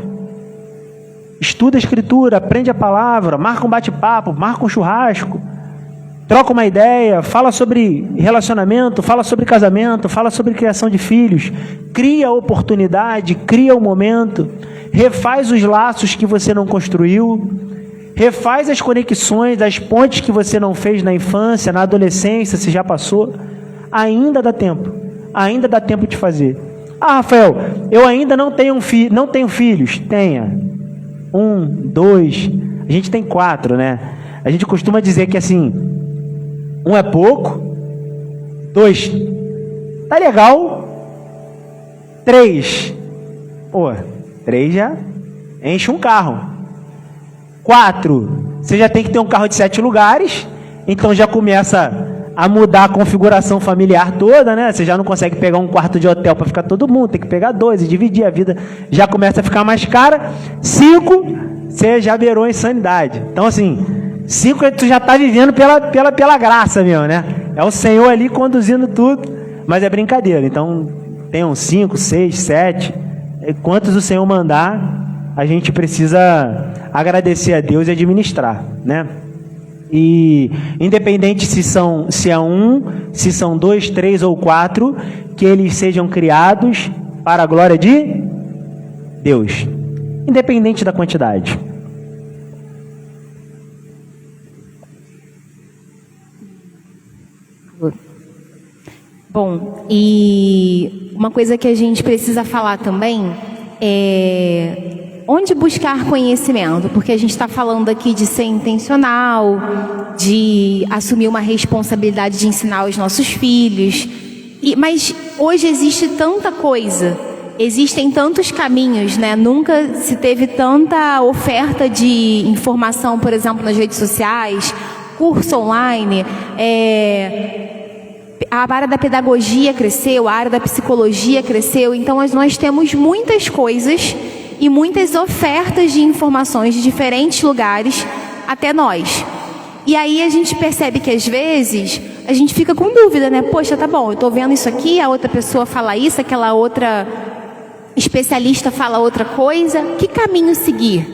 Estuda a Escritura, aprende a palavra, marca um bate-papo, marca um churrasco. troca uma ideia, fala sobre relacionamento, fala sobre casamento, fala sobre criação de filhos, cria a oportunidade, cria o momento, refaz os laços que você não construiu, refaz as conexões, as pontes que você não fez na infância, na adolescência, se já passou. Ainda dá tempo de fazer. Ah, Rafael, eu ainda não tenho filhos. Tenha 1, 2, a gente tem 4, né? A gente costuma dizer que assim, 1 é pouco, 2 tá legal, 3, 3 já enche um carro. 4, você já tem que ter um carro de 7 lugares, então já começa a mudar a configuração familiar toda, né? Você já não consegue pegar um quarto de hotel para ficar todo mundo, tem que pegar 2 e dividir, a vida já começa a ficar mais cara. 5, você já beirou a insanidade. Então assim, 5 tu já está vivendo pela graça mesmo, né? É o Senhor ali conduzindo tudo, mas é brincadeira. Então tem uns 5, 6, 7, quantos o Senhor mandar, a gente precisa agradecer a Deus e administrar, né? E independente se é 1, se são 2, 3 ou 4, que eles sejam criados para a glória de Deus, independente da quantidade. Bom, e uma coisa que a gente precisa falar também é onde buscar conhecimento, porque a gente está falando aqui de ser intencional, de assumir uma responsabilidade de ensinar aos nossos filhos, mas hoje existe tanta coisa, existem tantos caminhos, né? Nunca se teve tanta oferta de informação, por exemplo, nas redes sociais, curso online, a área da pedagogia cresceu, a área da psicologia cresceu, então nós temos muitas coisas e muitas ofertas de informações de diferentes lugares até nós. E aí a gente percebe que às vezes a gente fica com dúvida, né? Poxa, tá bom, eu tô vendo isso aqui, a outra pessoa fala isso, aquela outra especialista fala outra coisa, que caminho seguir?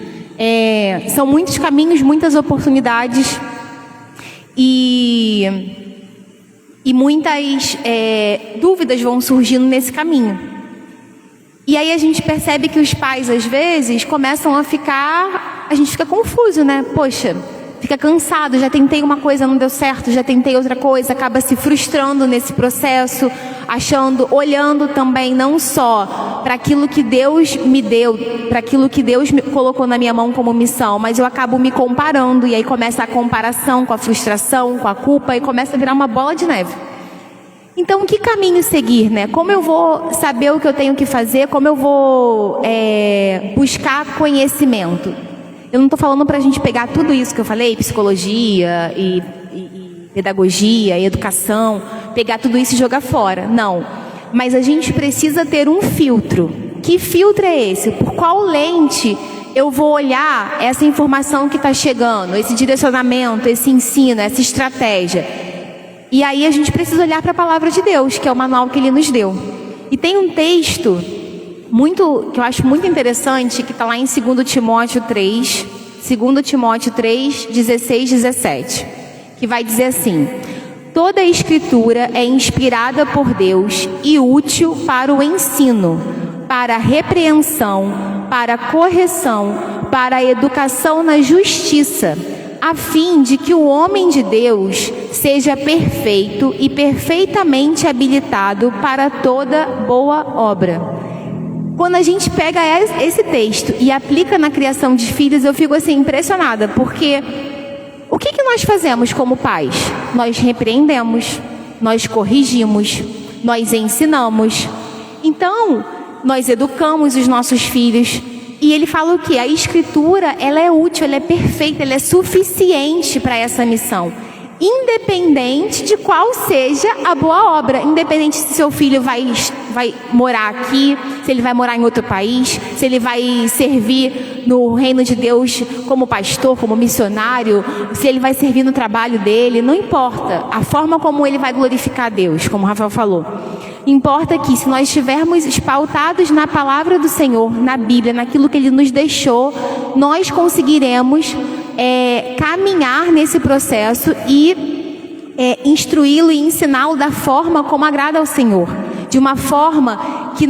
São muitos caminhos, muitas oportunidades e muitas dúvidas vão surgindo nesse caminho. E aí a gente percebe que os pais, às vezes, começam a gente fica confuso, né? Poxa, fica cansado, já tentei uma coisa, não deu certo, já tentei outra coisa, acaba se frustrando nesse processo, olhando também não só para aquilo que Deus me deu, para aquilo que Deus me colocou na minha mão como missão, mas eu acabo me comparando, e aí começa a comparação com a frustração, com a culpa, e começa a virar uma bola de neve. Então, que caminho seguir, né? Como eu vou saber o que eu tenho que fazer? Como eu vou buscar conhecimento? Eu não estou falando para a gente pegar tudo isso que eu falei, psicologia e pedagogia, e educação, pegar tudo isso e jogar fora. Não. Mas a gente precisa ter um filtro. Que filtro é esse? Por qual lente eu vou olhar essa informação que está chegando, esse direcionamento, esse ensino, essa estratégia? E aí a gente precisa olhar para a palavra de Deus, que é o manual que Ele nos deu. E tem um texto que eu acho muito interessante, que está lá em 2 Timóteo 3, 16, 17, que vai dizer assim: toda a escritura é inspirada por Deus e útil para o ensino, para a repreensão, para a correção, para a educação na justiça, a fim de que o homem de Deus seja perfeito e perfeitamente habilitado para toda boa obra. Quando a gente pega esse texto e aplica na criação de filhos, eu fico assim impressionada, porque o que nós fazemos como pais? Nós repreendemos, nós corrigimos, nós ensinamos. Então, nós educamos os nossos filhos. E ele fala o quê? A escritura, ela é útil, ela é perfeita, ela é suficiente para essa missão. Independente de qual seja a boa obra. Independente se seu filho vai morar aqui, se ele vai morar em outro país, se ele vai servir no reino de Deus como pastor, como missionário, se ele vai servir no trabalho dele, não importa. A forma como ele vai glorificar a Deus, como o Rafael falou. Importa que, se nós estivermos pautados na palavra do Senhor, na Bíblia, naquilo que Ele nos deixou, nós conseguiremos caminhar nesse processo e instruí-lo e ensiná-lo da forma como agrada ao Senhor. De uma forma que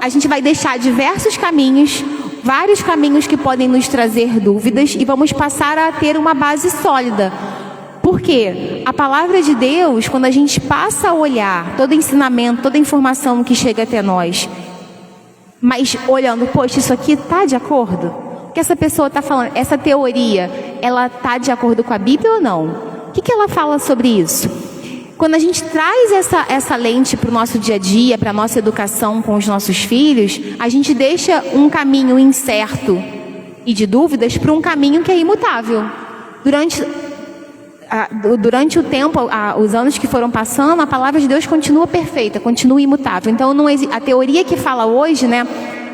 a gente vai deixar diversos caminhos, vários caminhos que podem nos trazer dúvidas, e vamos passar a ter uma base sólida. Por quê? A palavra de Deus, quando a gente passa a olhar todo ensinamento, toda informação que chega até nós, mas olhando, poxa, isso aqui está de acordo? O que essa pessoa está falando, essa teoria, ela está de acordo com a Bíblia ou não? O que ela fala sobre isso? Quando a gente traz essa lente para o nosso dia a dia, para a nossa educação com os nossos filhos, a gente deixa um caminho incerto e de dúvidas para um caminho que é imutável. Durante o tempo, os anos que foram passando, a palavra de Deus continua perfeita, continua imutável. Então, a teoria que fala hoje, né,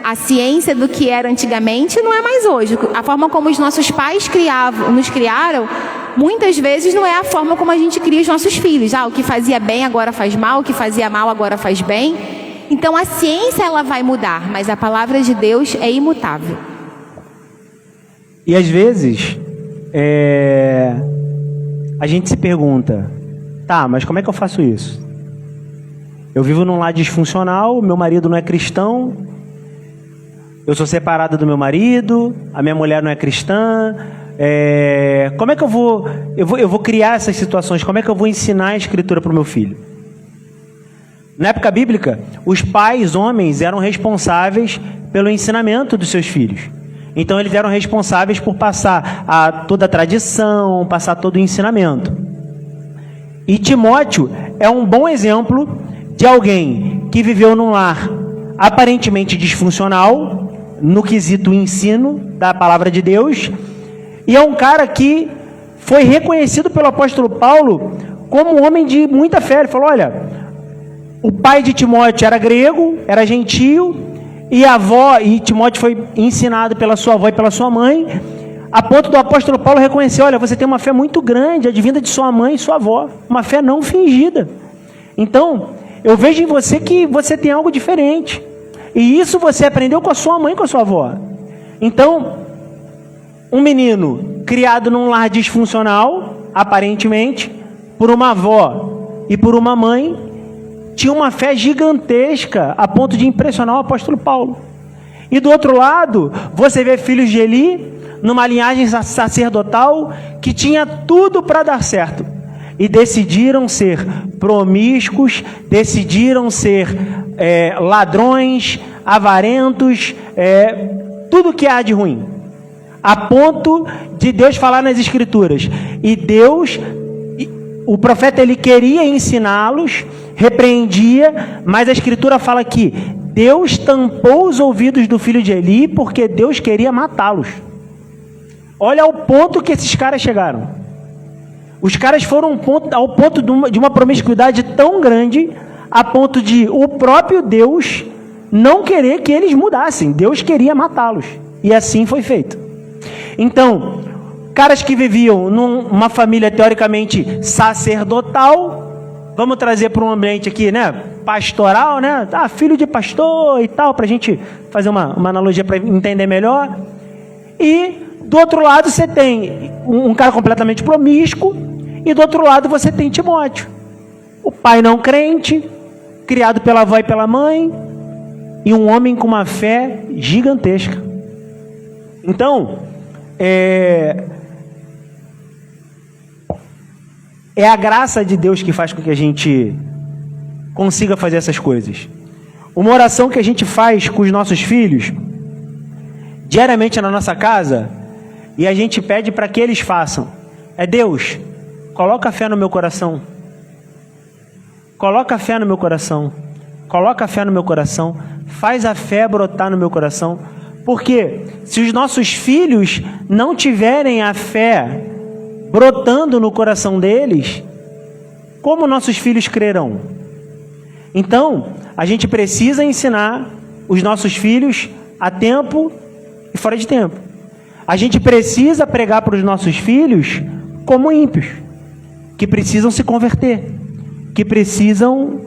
a ciência do que era antigamente, não é mais hoje. A forma como os nossos pais nos criaram, muitas vezes não é a forma como a gente cria os nossos filhos. O que fazia bem agora faz mal, o que fazia mal agora faz bem. Então, a ciência ela vai mudar, mas a palavra de Deus é imutável. E às vezes, a gente se pergunta, tá, mas como é que eu faço isso? Eu vivo num lar disfuncional, meu marido não é cristão, eu sou separada do meu marido, a minha mulher não é cristã, como é que eu vou criar essas situações? Como é que eu vou ensinar a Escritura para o meu filho? Na época bíblica, os pais, homens, eram responsáveis pelo ensinamento dos seus filhos. Então eles eram responsáveis por passar toda a tradição, passar todo o ensinamento. E Timóteo é um bom exemplo de alguém que viveu num lar aparentemente disfuncional, no quesito ensino da palavra de Deus, e é um cara que foi reconhecido pelo apóstolo Paulo como um homem de muita fé. Ele falou, olha, o pai de Timóteo era grego, era gentio, e Timóteo foi ensinado pela sua avó e pela sua mãe, a ponto do apóstolo Paulo reconhecer, olha, você tem uma fé muito grande, advinda de sua mãe e sua avó, uma fé não fingida. Então, eu vejo em você que você tem algo diferente, e isso você aprendeu com a sua mãe e com a sua avó. Então, um menino criado num lar disfuncional, aparentemente, por uma avó e por uma mãe, tinha uma fé gigantesca a ponto de impressionar o apóstolo Paulo. E do outro lado, você vê filhos de Eli, numa linhagem sacerdotal, que tinha tudo para dar certo. E decidiram ser promíscuos, decidiram ser ladrões, avarentos, tudo que há de ruim. A ponto de Deus falar nas Escrituras. E o profeta ele queria ensiná-los, repreendia, mas a Escritura fala que Deus tampou os ouvidos do filho de Eli porque Deus queria matá-los. Olha ao ponto que esses caras chegaram. Os caras foram ao ponto de uma promiscuidade tão grande, a ponto de o próprio Deus não querer que eles mudassem. Deus queria matá-los. E assim foi feito. Então, caras que viviam numa família teoricamente sacerdotal, vamos trazer para um ambiente aqui, né, pastoral, né, filho de pastor e tal, para a gente fazer uma analogia para entender melhor. E do outro lado você tem um cara completamente promíscuo, e do outro lado você tem Timóteo, o pai não crente, criado pela avó e pela mãe, e um homem com uma fé gigantesca. Então, é a graça de Deus que faz com que a gente consiga fazer essas coisas. Uma oração que a gente faz com os nossos filhos, diariamente na nossa casa, e a gente pede para que eles façam, Deus, coloca fé no meu coração. Coloca fé no meu coração. Coloca fé no meu coração. Faz a fé brotar no meu coração. Porque se os nossos filhos não tiverem a fé brotando no coração deles, como nossos filhos crerão? Então, a gente precisa ensinar os nossos filhos a tempo e fora de tempo. A gente precisa pregar para os nossos filhos como ímpios, que precisam se converter, que precisam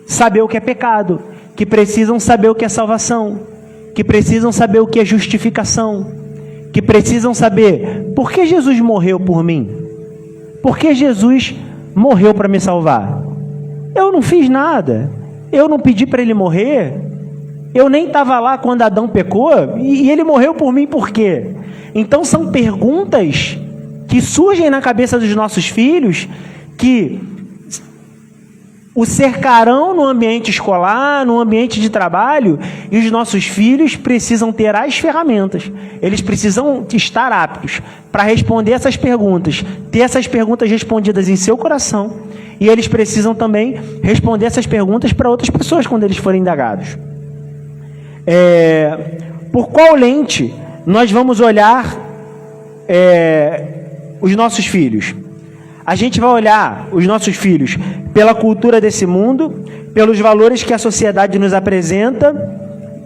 saber o que é pecado, que precisam saber o que é salvação, que precisam saber o que é justificação, que precisam saber por que Jesus morreu por mim, Por que Jesus morreu para me salvar? Eu não fiz nada. Eu não pedi para ele morrer. Eu nem estava lá quando Adão pecou. E ele morreu por mim por quê? Então são perguntas que surgem na cabeça dos nossos filhos que o cercarão no ambiente escolar, no ambiente de trabalho, e os nossos filhos precisam ter as ferramentas. Eles precisam estar aptos para responder essas perguntas, ter essas perguntas respondidas em seu coração, e eles precisam também responder essas perguntas para outras pessoas quando eles forem indagados. Por qual lente nós vamos olhar os nossos filhos? A gente vai olhar os nossos filhos pela cultura desse mundo, pelos valores que a sociedade nos apresenta,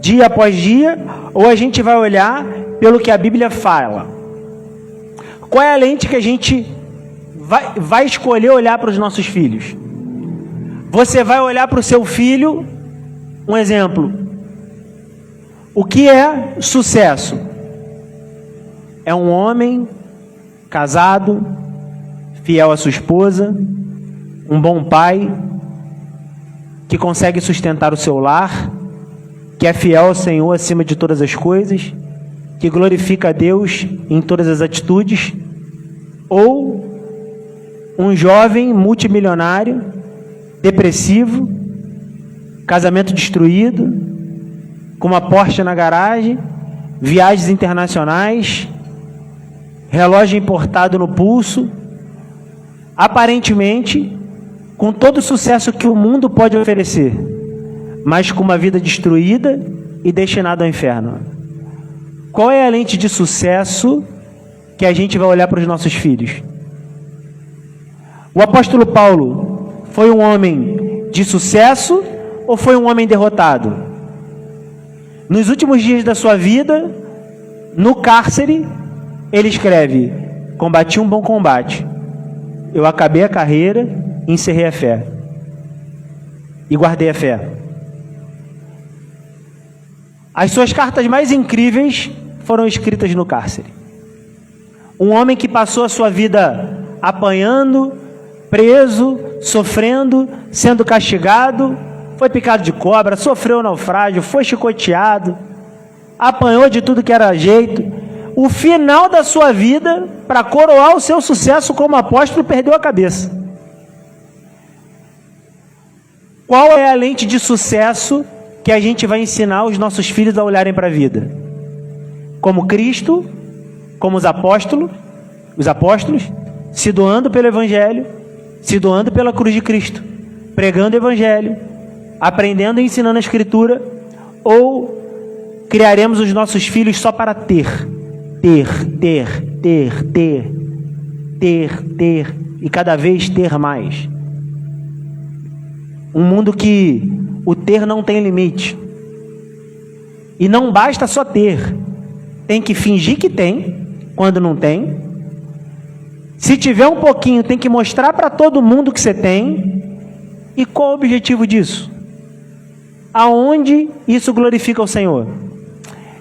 dia após dia, ou a gente vai olhar pelo que a Bíblia fala? Qual é a lente que a gente vai escolher olhar para os nossos filhos? Você vai olhar para o seu filho, um exemplo. O que é sucesso? É um homem casado, fiel à sua esposa, um bom pai, que consegue sustentar o seu lar, que é fiel ao Senhor acima de todas as coisas, que glorifica a Deus em todas as atitudes, ou um jovem multimilionário, depressivo, casamento destruído, com uma Porsche na garagem, viagens internacionais, relógio importado no pulso, aparentemente com todo o sucesso que o mundo pode oferecer, mas com uma vida destruída e destinada ao inferno. Qual é a lente de sucesso que a gente vai olhar para os nossos filhos? O apóstolo Paulo foi um homem de sucesso ou foi um homem derrotado? Nos últimos dias da sua vida, no cárcere, ele escreve: combati um bom combate, eu acabei a carreira, encerrei a fé e guardei a fé. As suas cartas mais incríveis foram escritas no cárcere. Um homem que passou a sua vida apanhando, preso, sofrendo, sendo castigado, foi picado de cobra, sofreu naufrágio, foi chicoteado, apanhou de tudo que era jeito. O final da sua vida, para coroar o seu sucesso como apóstolo, perdeu a cabeça. Qual é a lente de sucesso que a gente vai ensinar os nossos filhos a olharem para a vida? Como Cristo, como os apóstolos, se doando pelo Evangelho, se doando pela cruz de Cristo, pregando o Evangelho, aprendendo e ensinando a Escritura, ou criaremos os nossos filhos só para ter e cada vez ter mais? Um mundo que o ter não tem limite. E não basta só ter. Tem que fingir que tem, quando não tem. Se tiver um pouquinho, tem que mostrar para todo mundo que você tem. E qual o objetivo disso? Aonde isso glorifica o Senhor?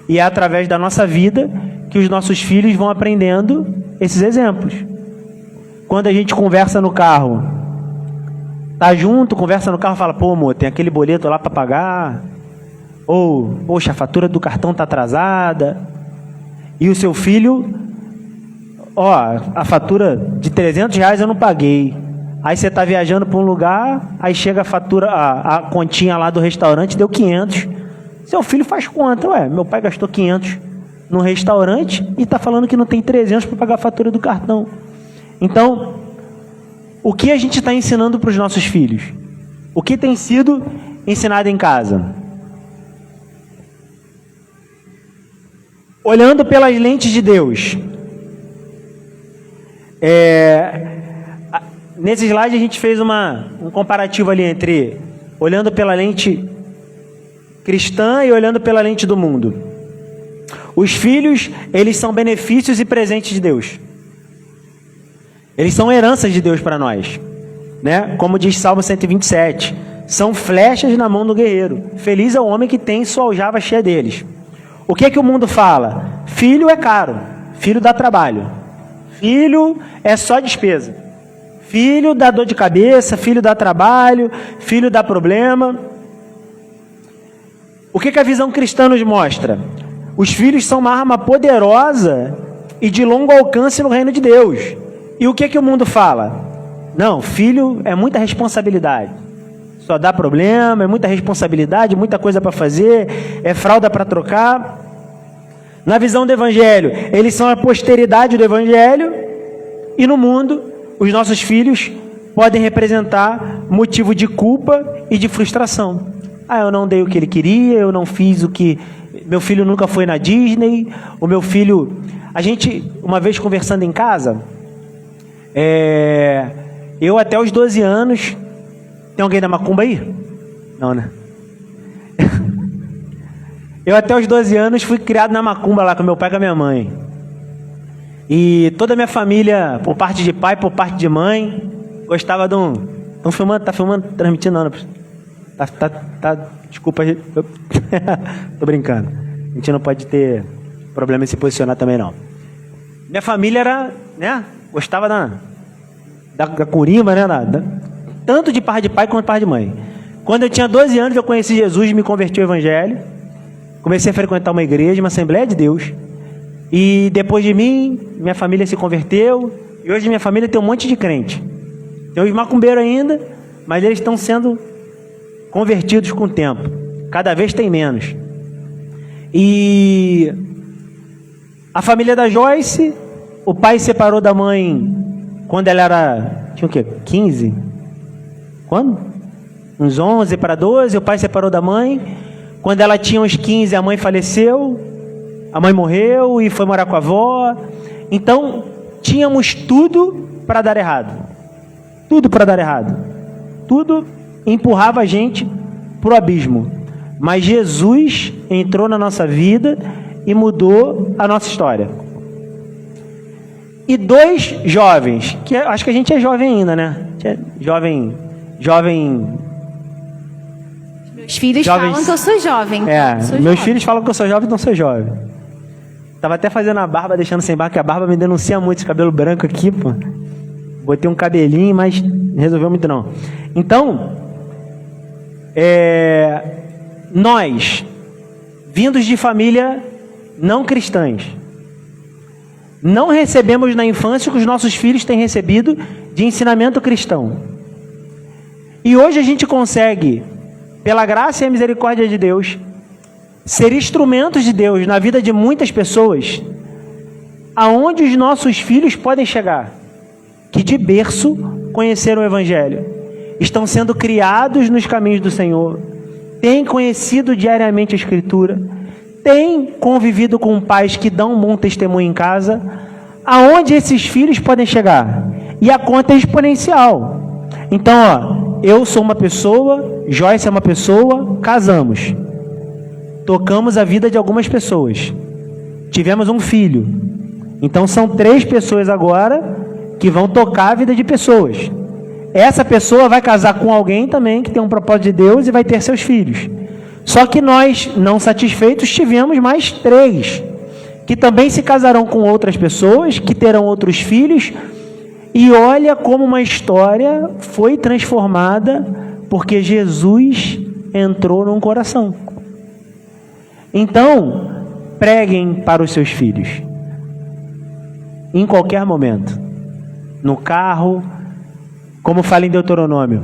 E é através da nossa vida que os nossos filhos vão aprendendo esses exemplos. Quando a gente conversa no carro, tá junto, conversa no carro, fala: pô, amor, tem aquele boleto lá para pagar. Ou, poxa, a fatura do cartão tá atrasada. E o seu filho: ó, a fatura de R$300 eu não paguei. Aí você tá viajando para um lugar, aí chega a fatura, a continha lá do restaurante, deu 500. Seu filho faz conta: ué, meu pai gastou 500 no restaurante e tá falando que não tem 300 para pagar a fatura do cartão. Então, o que a gente está ensinando para os nossos filhos? O que tem sido ensinado em casa? Olhando pelas lentes de Deus. Nesse slide a gente fez um comparativo ali entre olhando pela lente cristã e olhando pela lente do mundo. Os filhos, eles são benefícios e presentes de Deus. Eles são heranças de Deus para nós, né? Como diz Salmo 127, são flechas na mão do guerreiro. Feliz é o homem que tem sua aljava cheia deles. O que é que o mundo fala? Filho é caro, filho dá trabalho, filho é só despesa. Filho dá dor de cabeça, filho dá trabalho, filho dá problema. O que a visão cristã nos mostra? Os filhos são uma arma poderosa e de longo alcance no reino de Deus. E o que o mundo fala? Não, filho é muita responsabilidade. Só dá problema, é muita responsabilidade, muita coisa para fazer, é fralda para trocar. Na visão do Evangelho, eles são a posteridade do Evangelho, e no mundo, os nossos filhos podem representar motivo de culpa e de frustração. Eu não dei o que ele queria, eu não fiz o que... Meu filho nunca foi na Disney, o meu filho... A gente, uma vez conversando em casa, eu até os 12 anos... Tem alguém da macumba aí? Não, né? Eu até os 12 anos fui criado na macumba lá com meu pai e com a minha mãe. E toda a minha família, por parte de pai, por parte de mãe, gostava de um... Estão filmando? Tá filmando? Transmitindo não, desculpa, tô brincando. A gente não pode ter problema em se posicionar também não. Minha família era, né? Gostava da curimba, né? Tanto de parte de pai quanto de parte de mãe. Quando eu tinha 12 anos, eu conheci Jesus e me converti ao Evangelho. Comecei a frequentar uma igreja, uma Assembleia de Deus. E depois de mim, minha família se converteu. E hoje minha família tem um monte de crente. Tem os macumbeiros ainda, mas eles estão sendo convertidos com o tempo. Cada vez tem menos. E a família da Joyce, o pai separou da mãe quando ela era... Tinha o quê? 15? Quando? Uns 11 para 12, o pai separou da mãe. Quando ela tinha uns 15, a mãe faleceu. A mãe morreu e foi morar com a avó. Então, tínhamos tudo para dar errado. Tudo para dar errado. Tudo empurrava a gente para o abismo. Mas Jesus entrou na nossa vida e mudou a nossa história. E 2 jovens, que acho que a gente é jovem ainda, né? Jovem... Meus filhos falam que eu sou jovem. Meus filhos falam que eu sou jovem, então sou jovem. Tava até fazendo a barba, deixando sem barba, que a barba me denuncia muito, esse cabelo branco aqui, pô. Botei um cabelinho, mas não resolveu muito não. Então, nós, vindos de família não cristãs, não recebemos na infância o que os nossos filhos têm recebido de ensinamento cristão. E hoje a gente consegue, pela graça e a misericórdia de Deus, ser instrumentos de Deus na vida de muitas pessoas, aonde os nossos filhos podem chegar, que de berço conheceram o Evangelho, estão sendo criados nos caminhos do Senhor, têm conhecido diariamente a Escritura, têm convivido com pais que dão um bom testemunho em casa, aonde esses filhos podem chegar? E a conta é exponencial. Então, eu sou uma pessoa, Joyce é uma pessoa, casamos. Tocamos a vida de algumas pessoas. Tivemos um filho. Então, são 3 pessoas agora que vão tocar a vida de pessoas. Essa pessoa vai casar com alguém também que tem um propósito de Deus e vai ter seus filhos. Só que nós, não satisfeitos, tivemos mais 3, que também se casarão com outras pessoas, que terão outros filhos. E olha como uma história foi transformada porque Jesus entrou num coração. Então, preguem para os seus filhos. Em qualquer momento. No carro, como fala em Deuteronômio,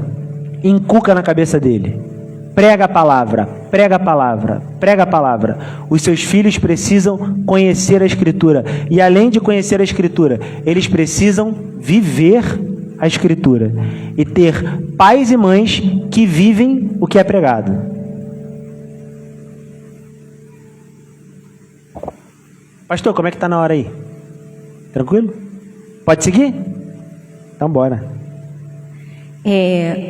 inculca na cabeça dele. Prega a palavra, prega a palavra, prega a palavra. Os seus filhos precisam conhecer a Escritura. E além de conhecer a Escritura, eles precisam viver a Escritura. E ter pais e mães que vivem o que é pregado. Pastor, como é que está na hora aí? Tranquilo? Pode seguir? Então bora.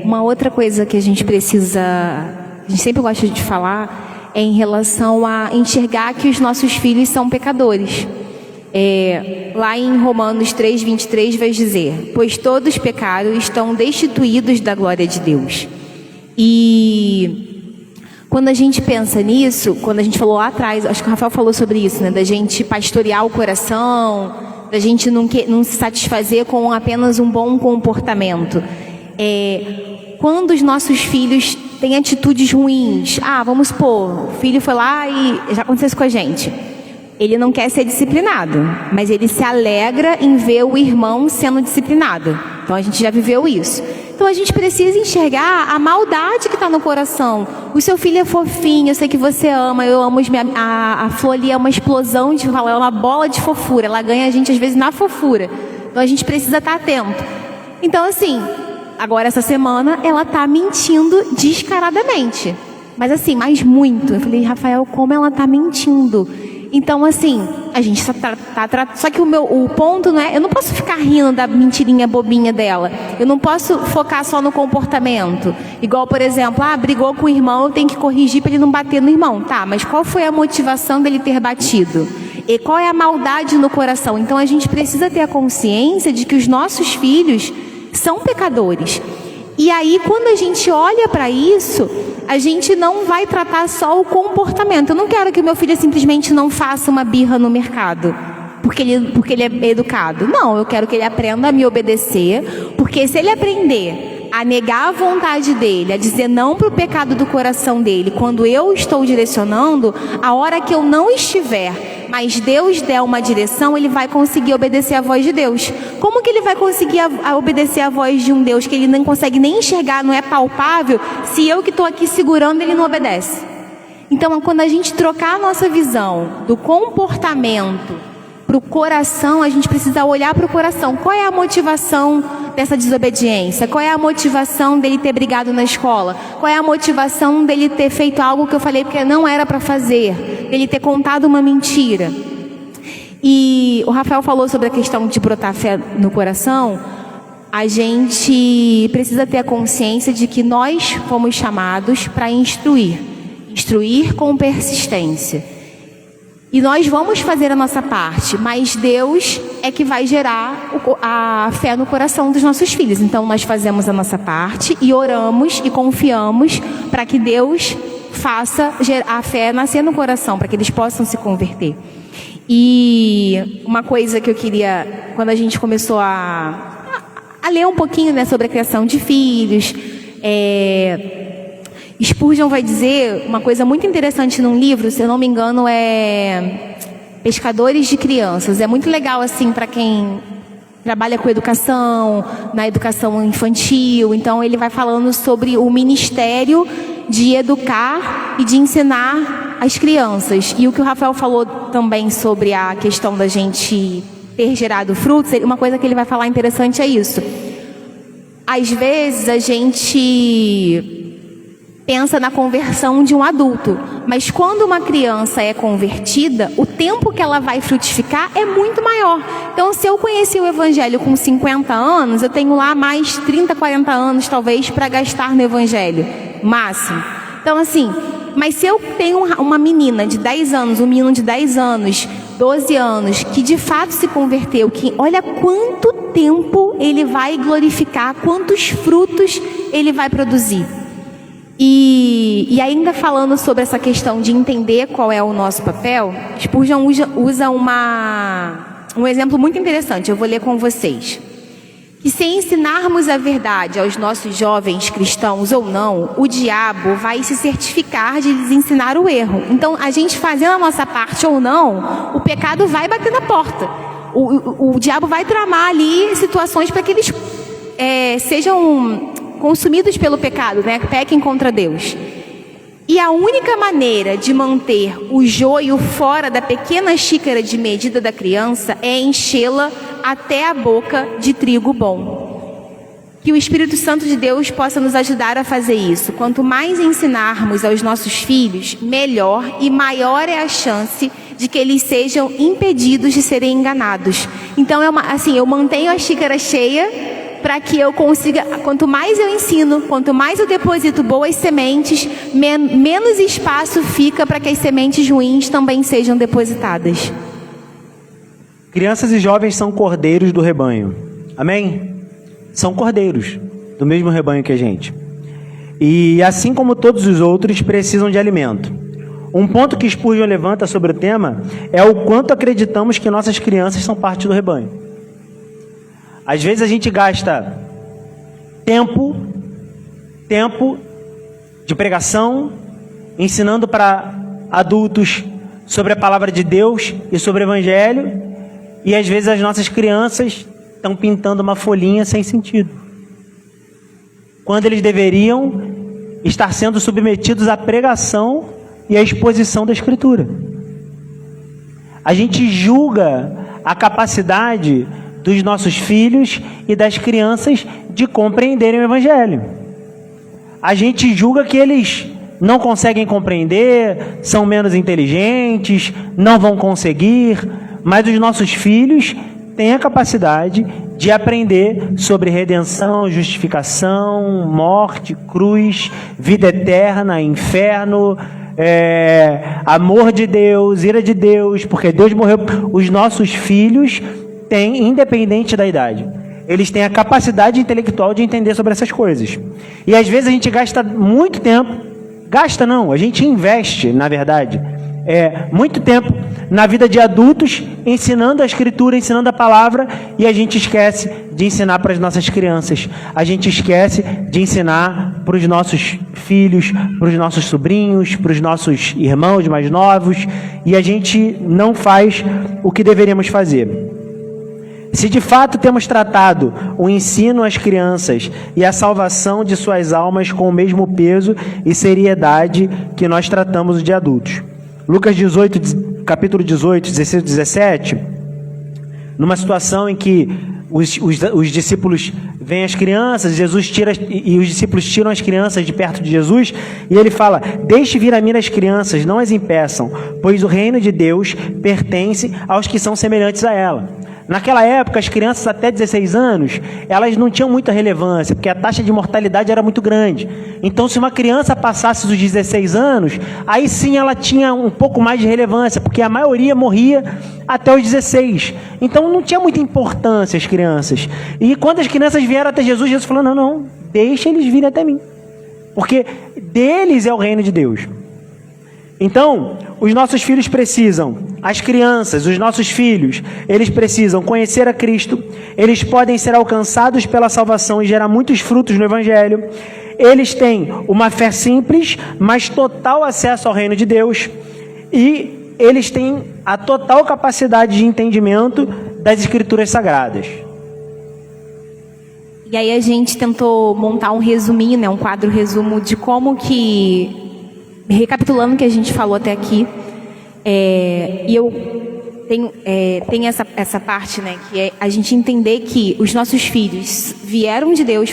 Uma outra coisa que a gente sempre gosta de falar, é em relação a enxergar que os nossos filhos são pecadores. Lá em Romanos 3:23 vai dizer: pois todos pecaram e estão destituídos da glória de Deus. E quando a gente pensa nisso, quando a gente falou lá atrás, acho que o Rafael falou sobre isso, né, da gente pastorear o coração, da gente não se satisfazer com apenas um bom comportamento. Quando os nossos filhos têm atitudes ruins, vamos supor, o filho foi lá e já aconteceu isso com a gente. Ele não quer ser disciplinado, mas ele se alegra em ver o irmão sendo disciplinado. Então a gente já viveu isso. Então a gente precisa enxergar a maldade que está no coração. O seu filho é fofinho, eu sei que você ama, eu amo a Flor ali, é uma explosão de valor, é uma bola de fofura. Ela ganha a gente às vezes na fofura. Então a gente precisa estar atento. Então assim, agora essa semana ela está mentindo descaradamente. Mas muito. Eu falei, Rafael, como ela está mentindo? Então, assim, a gente só que o ponto não é... Eu não posso ficar rindo da mentirinha bobinha dela. Eu não posso focar só no comportamento. Igual, por exemplo, brigou com o irmão, eu tenho que corrigir para ele não bater no irmão. Tá, mas qual foi a motivação dele ter batido? E qual é a maldade no coração? Então, a gente precisa ter a consciência de que os nossos filhos são pecadores. E aí, quando a gente olha para isso, a gente não vai tratar só o comportamento. Eu não quero que o meu filho simplesmente não faça uma birra no mercado, porque ele é educado. Não, eu quero que ele aprenda a me obedecer, porque se ele aprender a negar a vontade dele, a dizer não para o pecado do coração dele, quando eu estou direcionando, a hora que eu não estiver, mas Deus der uma direção, ele vai conseguir obedecer a voz de Deus. Como que ele vai conseguir obedecer a voz de um Deus que ele não consegue nem enxergar, não é palpável, se eu que estou aqui segurando, ele não obedece? Então, quando a gente trocar a nossa visão do comportamento para o coração, a gente precisa olhar para o coração. Qual é a motivação dessa desobediência? Qual é a motivação dele ter brigado na escola? Qual é a motivação dele ter feito algo que eu falei porque não era para fazer? Dele ter contado uma mentira? E o Rafael falou sobre a questão de brotar fé no coração. A gente precisa ter a consciência de que nós fomos chamados para instruir com persistência. E nós vamos fazer a nossa parte, mas Deus é que vai gerar a fé no coração dos nossos filhos. Então nós fazemos a nossa parte e oramos e confiamos para que Deus faça a fé nascer no coração, para que eles possam se converter. E uma coisa que eu queria, quando a gente começou a ler um pouquinho, né, sobre a criação de filhos, Spurgeon vai dizer uma coisa muito interessante num livro, se eu não me engano, é Pescadores de Crianças. É muito legal, assim, para quem trabalha com educação, na educação infantil. Então, ele vai falando sobre o ministério de educar e de ensinar as crianças. E o que o Rafael falou também sobre a questão da gente ter gerado frutos, uma coisa que ele vai falar interessante é isso. Às vezes, a gente pensa na conversão de um adulto, mas quando uma criança é convertida, o tempo que ela vai frutificar é muito maior. Então, se eu conheci o Evangelho com 50 anos, eu tenho lá mais 30, 40 anos, talvez, para gastar no Evangelho, máximo. Então, assim, mas se eu tenho uma menina de 10 anos, um menino de 10 anos, 12 anos, que de fato se converteu, que olha quanto tempo ele vai glorificar, quantos frutos ele vai produzir. E ainda falando sobre essa questão de entender qual é o nosso papel, Spurgeon usa um exemplo muito interessante, eu vou ler com vocês. Que se ensinarmos a verdade aos nossos jovens cristãos ou não, o diabo vai se certificar de lhes ensinar o erro. Então, a gente fazendo a nossa parte ou não, o pecado vai bater na porta. O diabo vai tramar ali situações para que eles sejam consumidos pelo pecado, né? Pequem contra Deus. E a única maneira de manter o joio fora da pequena xícara de medida da criança é enchê-la até a boca de trigo bom. Que o Espírito Santo de Deus possa nos ajudar a fazer isso. Quanto mais ensinarmos aos nossos filhos, melhor e maior é a chance de que eles sejam impedidos de serem enganados. Então, eu mantenho a xícara cheia para que eu consiga, quanto mais eu ensino, quanto mais eu deposito boas sementes, menos espaço fica para que as sementes ruins também sejam depositadas. Crianças e jovens são cordeiros do rebanho. Amém? São cordeiros do mesmo rebanho que a gente. E assim como todos os outros, precisam de alimento. Um ponto que Spurgeon levanta sobre o tema é o quanto acreditamos que nossas crianças são parte do rebanho. Às vezes a gente gasta tempo de pregação, ensinando para adultos sobre a palavra de Deus e sobre o Evangelho, e às vezes as nossas crianças estão pintando uma folhinha sem sentido, quando eles deveriam estar sendo submetidos à pregação e à exposição da Escritura. A gente julga a capacidade dos nossos filhos e das crianças de compreenderem o Evangelho. A gente julga que eles não conseguem compreender, são menos inteligentes, não vão conseguir, mas os nossos filhos têm a capacidade de aprender sobre redenção, justificação, morte, cruz, vida eterna, inferno, amor de Deus, ira de Deus, porque Deus morreu. Os nossos filhos têm, independente da idade, eles têm a capacidade intelectual de entender sobre essas coisas. E às vezes a gente gasta muito tempo, a gente investe, na verdade, muito tempo na vida de adultos, ensinando a Escritura, ensinando a palavra, e a gente esquece de ensinar para as nossas crianças. A gente esquece de ensinar para os nossos filhos, para os nossos sobrinhos, para os nossos irmãos mais novos, e a gente não faz o que deveríamos fazer. Se de fato temos tratado o ensino às crianças e a salvação de suas almas com o mesmo peso e seriedade que nós tratamos de adultos. Lucas 18, capítulo 18, 16 e 17, numa situação em que os discípulos veem as crianças, Jesus tira, e os discípulos tiram as crianças de perto de Jesus, e ele fala: deixe vir a mim as crianças, não as impeçam, pois o reino de Deus pertence aos que são semelhantes a ela. Naquela época, as crianças até 16 anos, elas não tinham muita relevância, porque a taxa de mortalidade era muito grande. Então, se uma criança passasse dos 16 anos, aí sim ela tinha um pouco mais de relevância, porque a maioria morria até os 16. Então, não tinha muita importância as crianças. E quando as crianças vieram até Jesus, Jesus falou: não, deixa eles virem até mim, porque deles é o reino de Deus. Então, os nossos filhos precisam, as crianças, os nossos filhos, eles precisam conhecer a Cristo, eles podem ser alcançados pela salvação e gerar muitos frutos no Evangelho, eles têm uma fé simples, mas total acesso ao reino de Deus, e eles têm a total capacidade de entendimento das Escrituras Sagradas. E aí a gente tentou montar um resuminho, né, um quadro resumo de como que... Recapitulando o que a gente falou até aqui, e eu tenho essa parte, né, que é a gente entender que os nossos filhos vieram de Deus,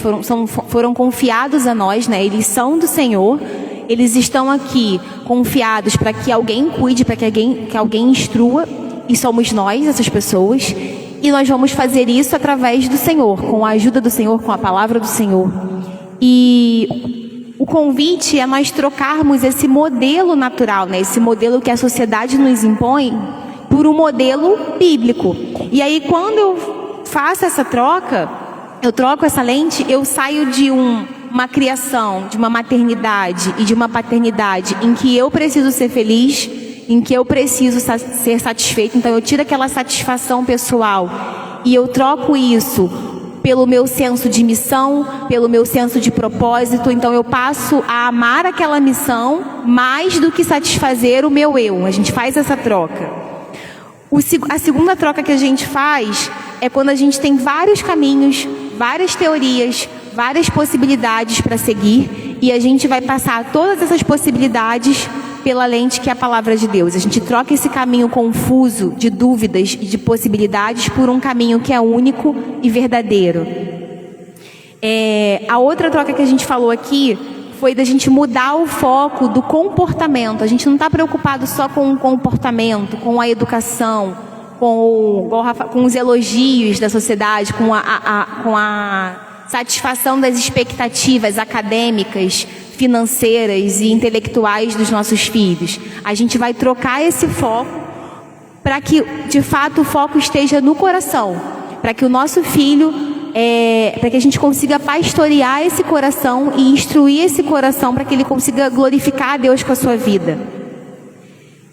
foram confiados a nós, né, eles são do Senhor, eles estão aqui confiados para que alguém cuide, para que alguém instrua, e somos nós, essas pessoas, e nós vamos fazer isso através do Senhor, com a ajuda do Senhor, com a palavra do Senhor. E o convite é nós trocarmos esse modelo natural, né? Esse modelo que a sociedade nos impõe, por um modelo bíblico. E aí, quando eu faço essa troca, eu troco essa lente, eu saio de uma criação, de uma maternidade e de uma paternidade em que eu preciso ser feliz, em que eu preciso ser satisfeito. Então, eu tiro aquela satisfação pessoal e eu troco isso pelo meu senso de missão, pelo meu senso de propósito. Então eu passo a amar aquela missão mais do que satisfazer o meu eu. A gente faz essa troca. A segunda troca que a gente faz é quando a gente tem vários caminhos, várias teorias, várias possibilidades para seguir, e a gente vai passar todas essas possibilidades pela lente que é a palavra de Deus. A gente troca esse caminho confuso de dúvidas e de possibilidades por um caminho que é único e verdadeiro. A outra troca que a gente falou aqui foi da gente mudar o foco do comportamento. A gente não está preocupado só com o comportamento, com a educação, com os elogios da sociedade, com a satisfação das expectativas acadêmicas, financeiras e intelectuais dos nossos filhos. A gente vai trocar esse foco para que, de fato, o foco esteja no coração, para que o nosso filho, para que a gente consiga pastorear esse coração e instruir esse coração para que ele consiga glorificar a Deus com a sua vida.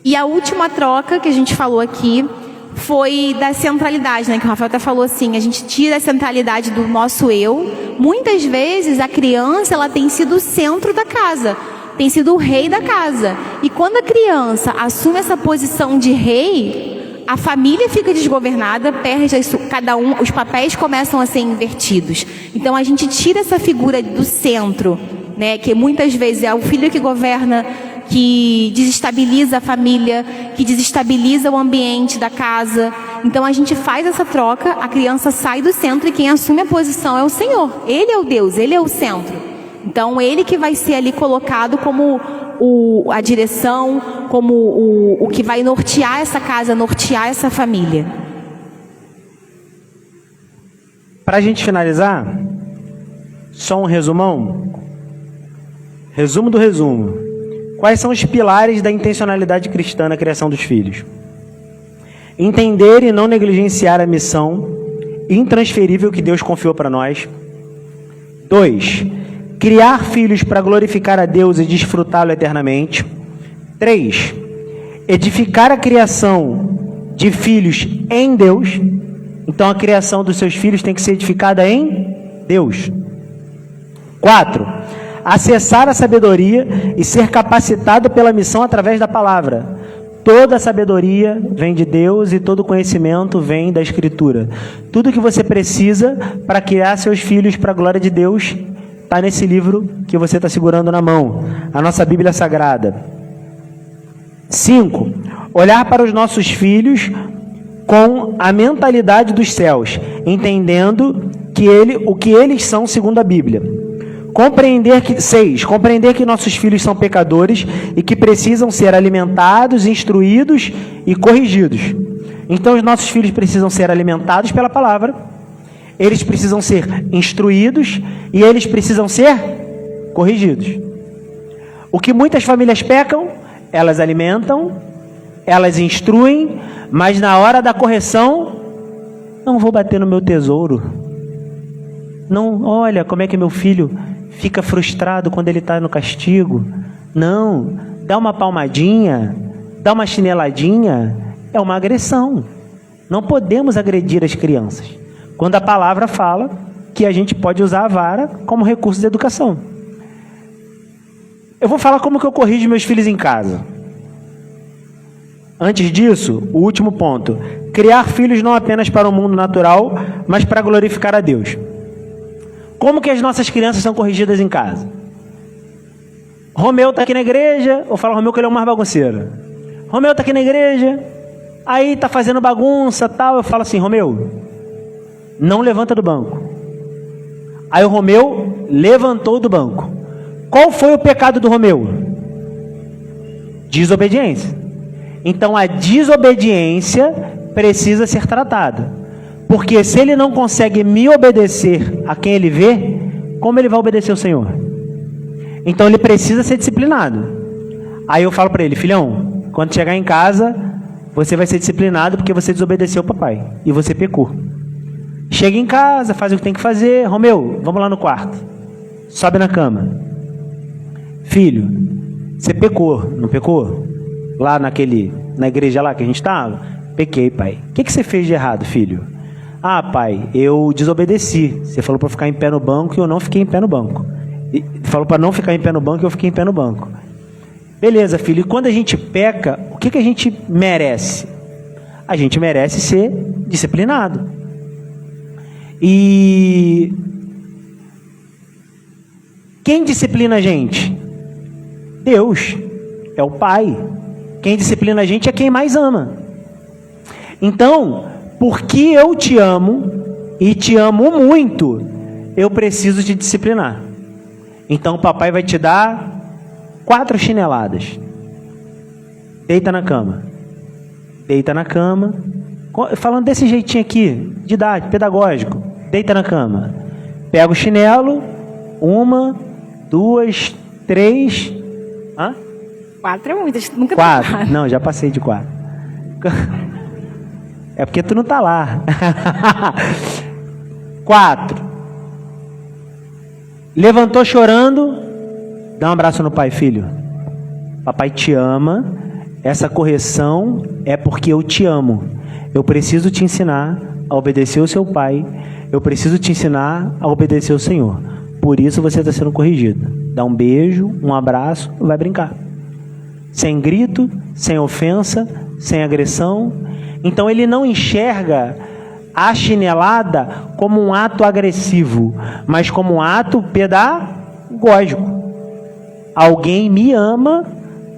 E a última troca que a gente falou aqui foi da centralidade, né? Que o Rafael até falou assim, a gente tira a centralidade do nosso eu. Muitas vezes a criança, ela tem sido o centro da casa, tem sido o rei da casa. E quando a criança assume essa posição de rei, a família fica desgovernada, perde cada um, os papéis começam a ser invertidos. Então a gente tira essa figura do centro, né? Que muitas vezes é o filho que governa, que desestabiliza a família, que desestabiliza o ambiente da casa. Então a gente faz essa troca, a criança sai do centro e quem assume a posição é o Senhor. Ele é o Deus, Ele é o centro. Então Ele que vai ser ali colocado como a direção, como o que vai nortear essa casa, nortear essa família. Para a gente finalizar, só um resumão. Resumo do resumo. Quais são os pilares da intencionalidade cristã na criação dos filhos? Entender e não negligenciar a missão intransferível que Deus confiou para nós. 2. Criar filhos para glorificar a Deus e desfrutá-lo eternamente. 3. Edificar a criação de filhos em Deus. Então a criação dos seus filhos tem que ser edificada em Deus. 4. Acessar a sabedoria e ser capacitado pela missão através da palavra. Toda a sabedoria vem de Deus e todo conhecimento vem da Escritura. Tudo que você precisa para criar seus filhos para a glória de Deus está nesse livro que você está segurando na mão, a nossa Bíblia Sagrada. 5. Olhar para os nossos filhos com a mentalidade dos céus, entendendo o que eles são segundo a Bíblia. 6. Compreender que nossos filhos são pecadores e que precisam ser alimentados, instruídos e corrigidos. Então os nossos filhos precisam ser alimentados pela palavra, eles precisam ser instruídos e eles precisam ser corrigidos. O que muitas famílias pecam, elas alimentam, elas instruem, mas na hora da correção, não vou bater no meu tesouro. Não, olha como é que meu filho fica frustrado quando ele está no castigo. Não, dá uma palmadinha, dá uma chineladinha, é uma agressão. Não podemos agredir as crianças. Quando a palavra fala que a gente pode usar a vara como recurso de educação. Eu vou falar como que eu corrijo meus filhos em casa. Antes disso, o último ponto. Criar filhos não apenas para o mundo natural, mas para glorificar a Deus. Como que as nossas crianças são corrigidas em casa? Romeu está aqui na igreja, eu falo Romeu que ele é o mais bagunceiro. Romeu está aqui na igreja, aí está fazendo bagunça, tal, eu falo assim, Romeu, não levanta do banco. Aí o Romeu levantou do banco. Qual foi o pecado do Romeu? Desobediência. Então a desobediência precisa ser tratada. Porque se ele não consegue me obedecer a quem ele vê, como ele vai obedecer ao Senhor? Então ele precisa ser disciplinado. Aí eu falo para ele, filhão, quando chegar em casa, você vai ser disciplinado porque você desobedeceu o papai e você pecou. Chega em casa, faz o que tem que fazer. Romeu, vamos lá no quarto. Sobe na cama. Filho, você pecou, não pecou? Lá na igreja lá que a gente estava? Pequei, pai. O que você fez de errado, filho? Ah, pai, eu desobedeci. Você falou para ficar em pé no banco e eu não fiquei em pé no banco. E falou para não ficar em pé no banco e eu fiquei em pé no banco. Beleza, filho. E quando a gente peca, o que a gente merece? A gente merece ser disciplinado. E quem disciplina a gente? Deus. É o Pai. Quem disciplina a gente é quem mais ama. Então, porque eu te amo e te amo muito, eu preciso te disciplinar. Então o papai vai te dar 4 chineladas. Deita na cama. Deita na cama. Falando desse jeitinho aqui, de idade, pedagógico. Deita na cama. Pega o chinelo. 1, 2, 3. Hã? 4 é muito, nunca 4. Não, já passei de 4. É porque tu não tá lá. 4. Levantou chorando. Dá um abraço no pai, filho. Papai te ama essa correção é porque eu te amo. Eu preciso te ensinar a obedecer o seu pai. Eu preciso te ensinar a obedecer o Senhor. Por isso você está sendo corrigido. Dá um beijo, um abraço, vai brincar. Sem grito, sem ofensa, sem agressão. Então ele não enxerga a chinelada como um ato agressivo, mas como um ato pedagógico. Alguém me ama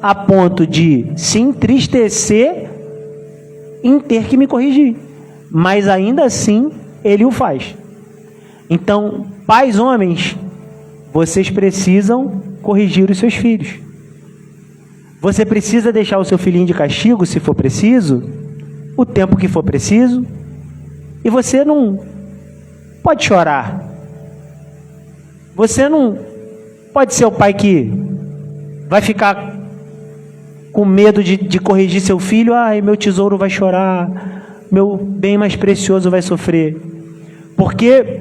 a ponto de se entristecer em ter que me corrigir, mas ainda assim ele o faz. Então, pais homens, vocês precisam corrigir os seus filhos. Você precisa deixar o seu filhinho de castigo, se for preciso, o tempo que for preciso, e você não pode chorar. Você não pode ser o pai que vai ficar com medo de corrigir seu filho. Ai, meu tesouro vai chorar, meu bem mais precioso vai sofrer. Porque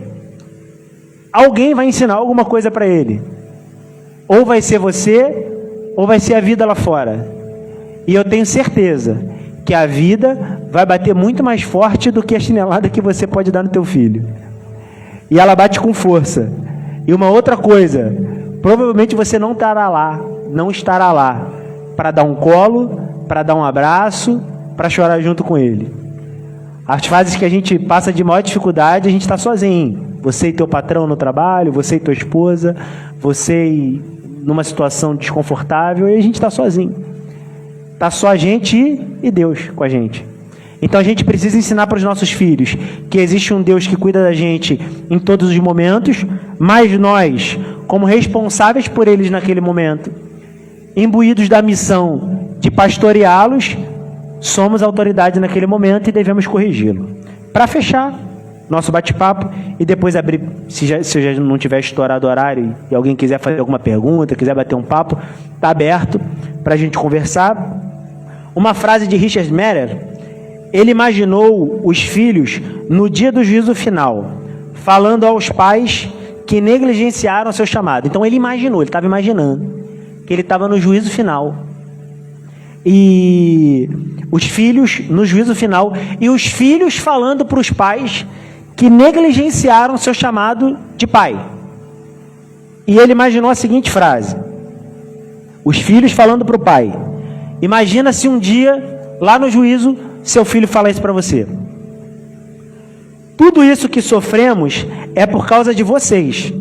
alguém vai ensinar alguma coisa para ele. Ou vai ser você, ou vai ser a vida lá fora. E eu tenho certeza que a vida vai bater muito mais forte do que a chinelada que você pode dar no teu filho. E ela bate com força. E uma outra coisa, provavelmente você não estará lá para dar um colo, para dar um abraço, para chorar junto com ele. As fases que a gente passa de maior dificuldade, a gente está sozinho. Você e teu patrão no trabalho, você e tua esposa, você e numa situação desconfortável, e a gente está sozinho. Está só a gente e Deus com a gente. Então a gente precisa ensinar para os nossos filhos que existe um Deus que cuida da gente em todos os momentos, mas nós, como responsáveis por eles naquele momento, imbuídos da missão de pastoreá-los, somos autoridade naquele momento e devemos corrigi-lo. Para fechar nosso bate-papo e depois abrir, se já não tiver estourado o horário e alguém quiser fazer alguma pergunta, quiser bater um papo, está aberto para a gente conversar. Uma frase de Richard Meder, ele imaginou os filhos no dia do juízo final, falando aos pais que negligenciaram seu chamado. Então ele estava imaginando que ele estava no juízo final. E os filhos no juízo final, e os filhos falando para os pais que negligenciaram seu chamado de pai. E ele imaginou a seguinte frase: os filhos falando para o pai. Imagina se um dia, lá no juízo, seu filho falar isso para você: tudo isso que sofremos é por causa de vocês.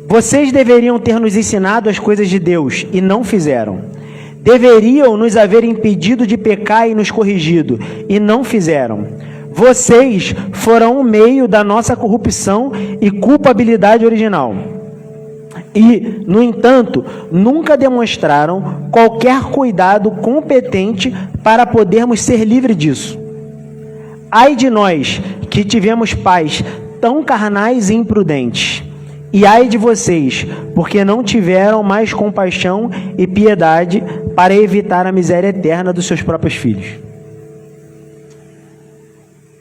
Vocês deveriam ter nos ensinado as coisas de Deus e não fizeram. Deveriam nos haver impedido de pecar e nos corrigido e não fizeram. Vocês foram o meio da nossa corrupção e culpabilidade original. E, no entanto, nunca demonstraram qualquer cuidado competente para podermos ser livres disso. Ai de nós que tivemos pais tão carnais e imprudentes. E ai de vocês, porque não tiveram mais compaixão e piedade para evitar a miséria eterna dos seus próprios filhos.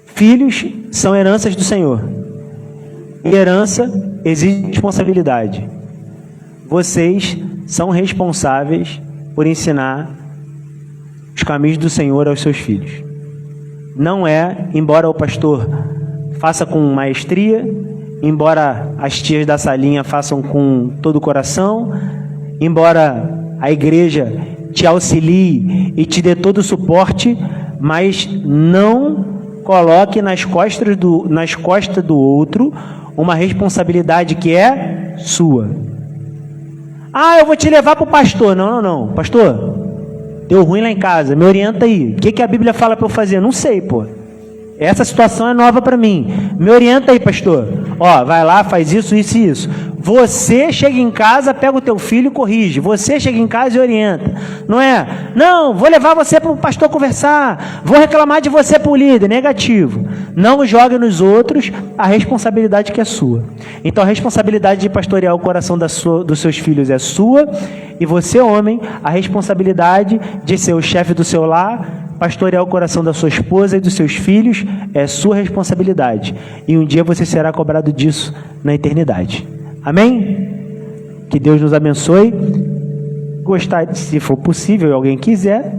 Filhos são heranças do Senhor. E herança exige responsabilidade. Vocês são responsáveis por ensinar os caminhos do Senhor aos seus filhos. Não é, embora o pastor faça com maestria, embora as tias da salinha façam com todo o coração, embora a igreja te auxilie e te dê todo o suporte, mas não coloque nas costas do outro uma responsabilidade que é sua. Ah, eu vou te levar para o pastor. Não. Pastor, deu ruim lá em casa, me orienta aí. O que a Bíblia fala para eu fazer? Não sei, pô. Essa situação é nova para mim. Me orienta aí, pastor. Ó, vai lá, faz isso, isso e isso. Você chega em casa, pega o teu filho e corrige. Você chega em casa e orienta. Não é? Não, vou levar você para o pastor conversar. Vou reclamar de você para o líder. Negativo. Não jogue nos outros a responsabilidade que é sua. Então a responsabilidade de pastorear o coração dos seus filhos é sua. E você, homem, a responsabilidade de ser o chefe do seu lar, pastorear o coração da sua esposa e dos seus filhos é sua responsabilidade. E um dia você será cobrado disso na eternidade. Amém? Que Deus nos abençoe. Gostar, se for possível e alguém quiser,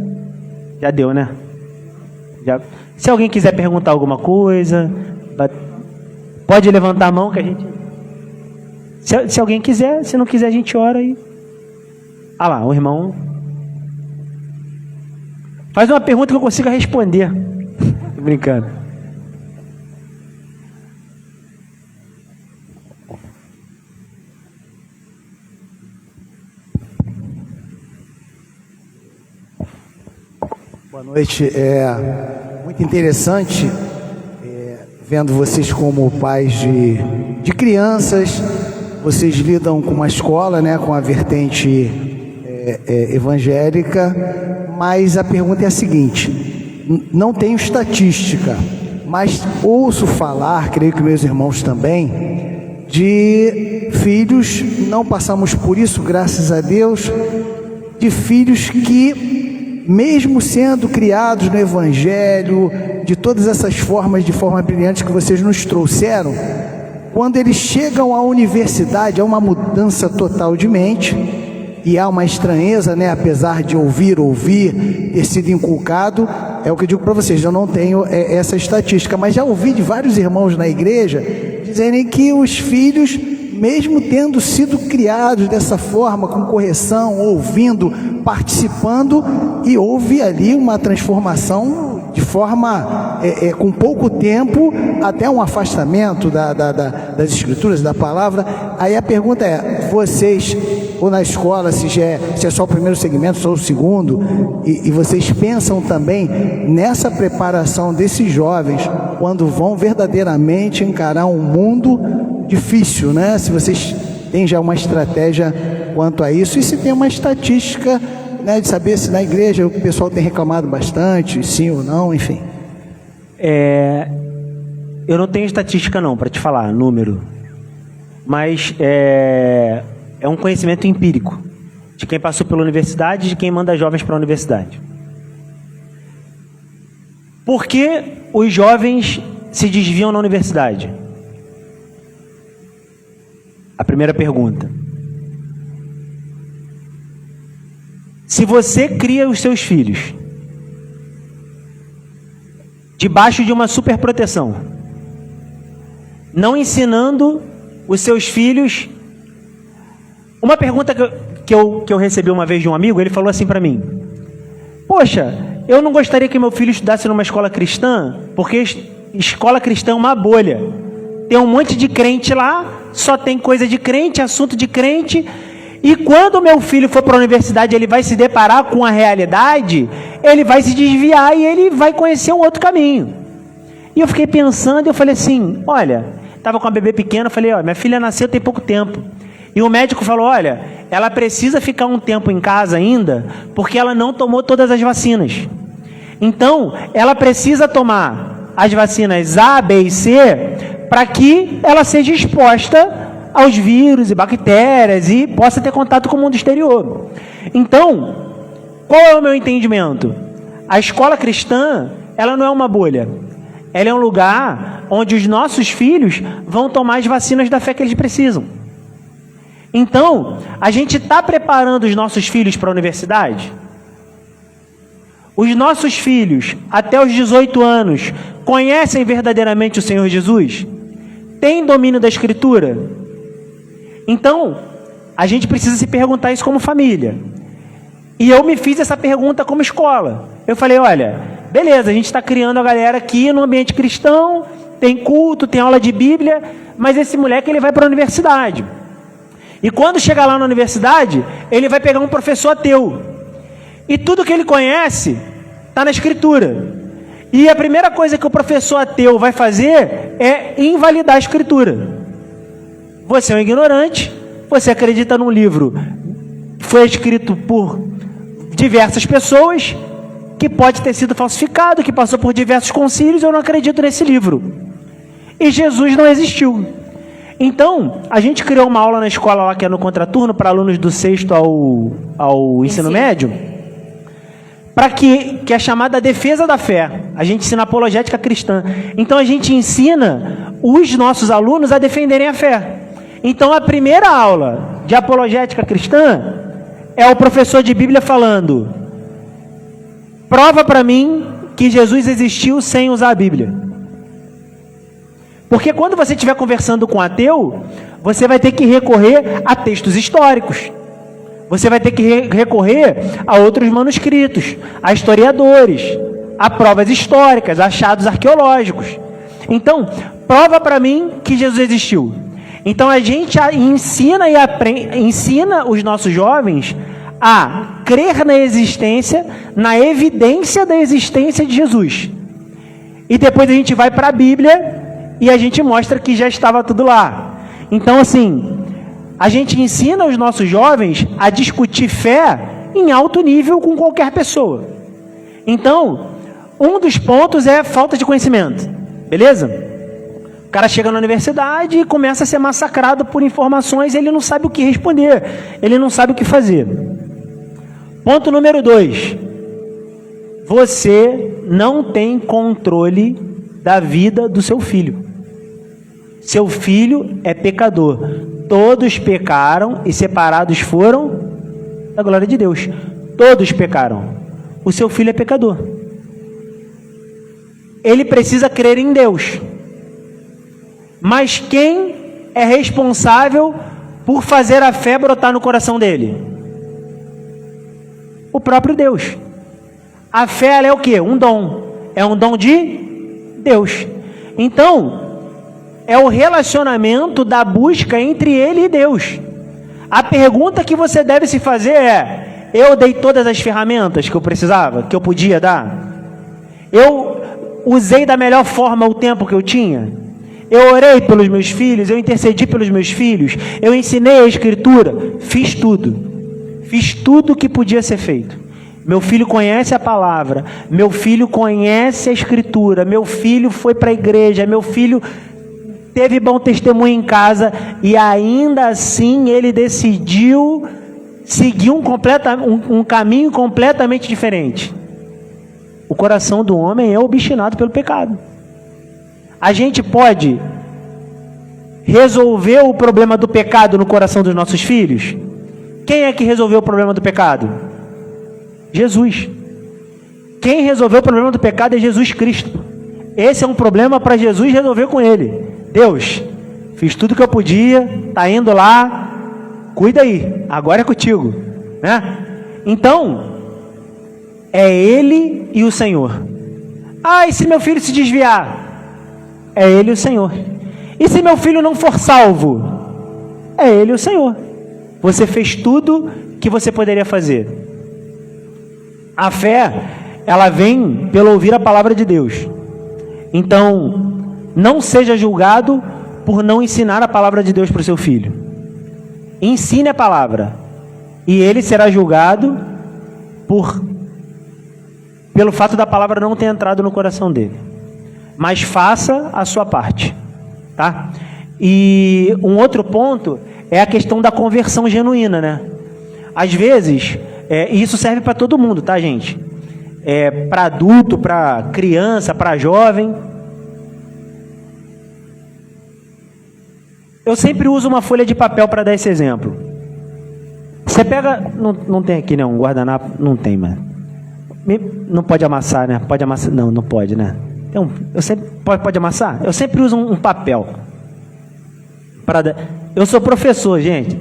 Já deu, né? Já. Se alguém quiser perguntar alguma coisa, pode levantar a mão que a gente... Se alguém quiser, se não quiser a gente ora aí. Ah lá, o irmão... Faz uma pergunta que eu consiga responder. Tô brincando. Boa noite. Muito interessante vendo vocês como pais de crianças. Vocês lidam com uma escola, né, com a vertente evangélica, mas a pergunta é a seguinte: não tenho estatística, mas ouço falar, creio que meus irmãos também, de filhos, não passamos por isso, graças a Deus, de filhos que, mesmo sendo criados no Evangelho, de todas essas formas, de forma brilhante que vocês nos trouxeram, quando eles chegam à universidade, há uma mudança total de mente, e há uma estranheza, né? Apesar de ouvir, ter sido inculcado, é o que eu digo para vocês, eu não tenho essa estatística, mas já ouvi de vários irmãos na igreja dizerem que os filhos, mesmo tendo sido criados dessa forma, com correção, ouvindo, participando, e houve ali uma transformação de forma, com pouco tempo, até um afastamento das escrituras, da palavra. Aí a pergunta é, vocês, ou na escola, se é só o primeiro segmento, só o segundo, e vocês pensam também nessa preparação desses jovens, quando vão verdadeiramente encarar um mundo difícil, né? Se vocês têm já uma estratégia quanto a isso, e se tem uma estatística, né, de saber se na igreja o pessoal tem reclamado bastante, sim ou não, enfim. Eu não tenho estatística não, para te falar, número. Mas é um conhecimento empírico, de quem passou pela universidade, de quem manda jovens para a universidade. Por que os jovens se desviam na universidade? A primeira pergunta. Se você cria os seus filhos debaixo de uma superproteção, não ensinando os seus filhos... Uma pergunta que eu recebi uma vez de um amigo, ele falou assim para mim: poxa, eu não gostaria que meu filho estudasse numa escola cristã, porque escola cristã é uma bolha. Tem um monte de crente lá, só tem coisa de crente, assunto de crente... E quando meu filho for para a universidade, ele vai se deparar com a realidade, ele vai se desviar e ele vai conhecer um outro caminho. E eu fiquei pensando, eu falei assim, olha, estava com uma bebê pequena, eu falei, ó, minha filha nasceu tem pouco tempo. E o médico falou, olha, ela precisa ficar um tempo em casa ainda, porque ela não tomou todas as vacinas. Então, ela precisa tomar as vacinas A, B e C, para que ela seja exposta aos vírus e bactérias e possa ter contato com o mundo exterior. Então, qual é o meu entendimento? A escola cristã, ela não é uma bolha. Ela é um lugar onde os nossos filhos vão tomar as vacinas da fé que eles precisam. Então, a gente está preparando os nossos filhos para a universidade? Os nossos filhos, até os 18 anos, conhecem verdadeiramente o Senhor Jesus? Têm domínio da Escritura? Então, a gente precisa se perguntar isso como família. E eu me fiz essa pergunta como escola. Eu falei, olha, beleza, a gente está criando a galera aqui no ambiente cristão, tem culto, tem aula de Bíblia, mas esse moleque ele vai para a universidade. E quando chegar lá na universidade, ele vai pegar um professor ateu. E tudo que ele conhece está na Escritura. E a primeira coisa que o professor ateu vai fazer é invalidar a Escritura. Você é um ignorante, você acredita num livro que foi escrito por diversas pessoas, que pode ter sido falsificado, que passou por diversos concílios, eu não acredito nesse livro. E Jesus não existiu. Então, a gente criou uma aula na escola lá que é no contraturno, para alunos do 6º ao ensino médio, para que é chamada defesa da fé. A gente ensina apologética cristã. Então, a gente ensina os nossos alunos a defenderem a fé. Então, a primeira aula de apologética cristã é o professor de Bíblia falando: prova para mim que Jesus existiu sem usar a Bíblia. Porque quando você estiver conversando com um ateu, você vai ter que recorrer a textos históricos. Você vai ter que recorrer a outros manuscritos, a historiadores, a provas históricas, a achados arqueológicos. Então, prova para mim que Jesus existiu. Então a gente ensina ensina os nossos jovens a crer na existência, na evidência da existência de Jesus. E depois a gente vai para a Bíblia e a gente mostra que já estava tudo lá. Então, assim, a gente ensina os nossos jovens a discutir fé em alto nível com qualquer pessoa. Então, um dos pontos é falta de conhecimento, beleza? O cara chega na universidade e começa a ser massacrado por informações, ele não sabe o que responder, ele não sabe o que fazer. Ponto número 2. Você não tem controle da vida do seu filho. Seu filho é pecador. Todos pecaram e separados foram da glória de Deus. Todos pecaram. O seu filho é pecador. Ele precisa crer em Deus. Mas quem é responsável por fazer a fé brotar no coração dele? O próprio Deus. A fé, ela é o quê? Um dom. É um dom de Deus. Então, é o relacionamento da busca entre ele e Deus. A pergunta que você deve se fazer é: eu dei todas as ferramentas que eu precisava, que eu podia dar? Eu usei da melhor forma o tempo que eu tinha? Eu orei pelos meus filhos, eu intercedi pelos meus filhos, eu ensinei a Escritura, fiz tudo que podia ser feito. Meu filho conhece a palavra, meu filho conhece a Escritura, meu filho foi para a igreja, meu filho teve bom testemunho em casa, e ainda assim ele decidiu seguir um caminho completamente diferente. O coração do homem é obstinado pelo pecado. A gente pode resolver o problema do pecado no coração dos nossos filhos? Quem é que resolveu o problema do pecado? Jesus. Quem resolveu o problema do pecado é Jesus Cristo. Esse é um problema para Jesus resolver com ele. Deus, fiz tudo que eu podia, tá indo lá, cuida aí, agora é contigo, né? Então, é ele e o Senhor. Ah, e se meu filho se desviar? É ele e o Senhor. E se meu filho não for salvo? É ele e o Senhor. Você fez tudo que você poderia fazer. A fé, ela vem pelo ouvir a palavra de Deus. Então, não seja julgado por não ensinar a palavra de Deus para o seu filho. Ensine a palavra, e ele será julgado pelo fato da palavra não ter entrado no coração dele. Mas faça a sua parte, tá? E um outro ponto é a questão da conversão genuína, né? Às vezes, e isso serve para todo mundo, tá, gente? Para adulto, para criança, para jovem. Eu sempre uso uma folha de papel para dar esse exemplo. Você pega... Não tem aqui, né? Um guardanapo? Não tem, mano. Não pode amassar, né? Pode amassar? Não pode, né? Então, pode amassar? Eu sempre uso um papel. Eu sou professor, gente.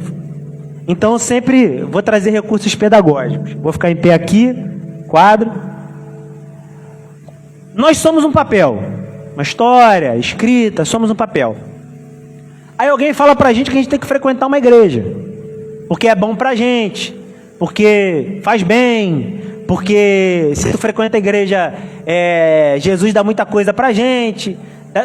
Então, eu sempre vou trazer recursos pedagógicos. Vou ficar em pé aqui, quadro. Nós somos um papel. Uma história, escrita, somos um papel. Aí alguém fala pra gente que a gente tem que frequentar uma igreja, porque é bom pra gente, porque faz bem, porque se tu frequenta a igreja, Jesus dá muita coisa pra gente,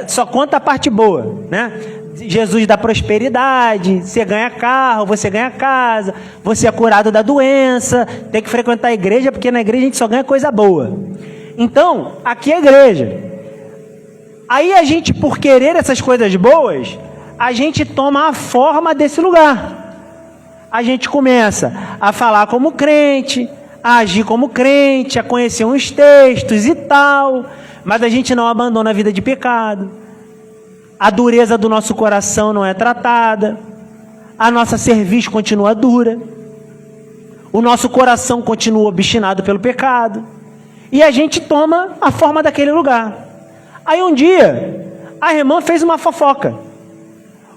só conta a parte boa, né? Jesus dá prosperidade, você ganha carro, você ganha casa, você é curado da doença, tem que frequentar a igreja, porque na igreja a gente só ganha coisa boa. Então, aqui é a igreja. Aí a gente, por querer essas coisas boas, a gente toma a forma desse lugar. A gente começa a falar como crente, a agir como crente, a conhecer uns textos e tal, mas a gente não abandona a vida de pecado. A dureza do nosso coração não é tratada, a nossa cerviz continua dura, o nosso coração continua obstinado pelo pecado. E a gente toma a forma daquele lugar. Aí um dia, a irmã fez uma fofoca.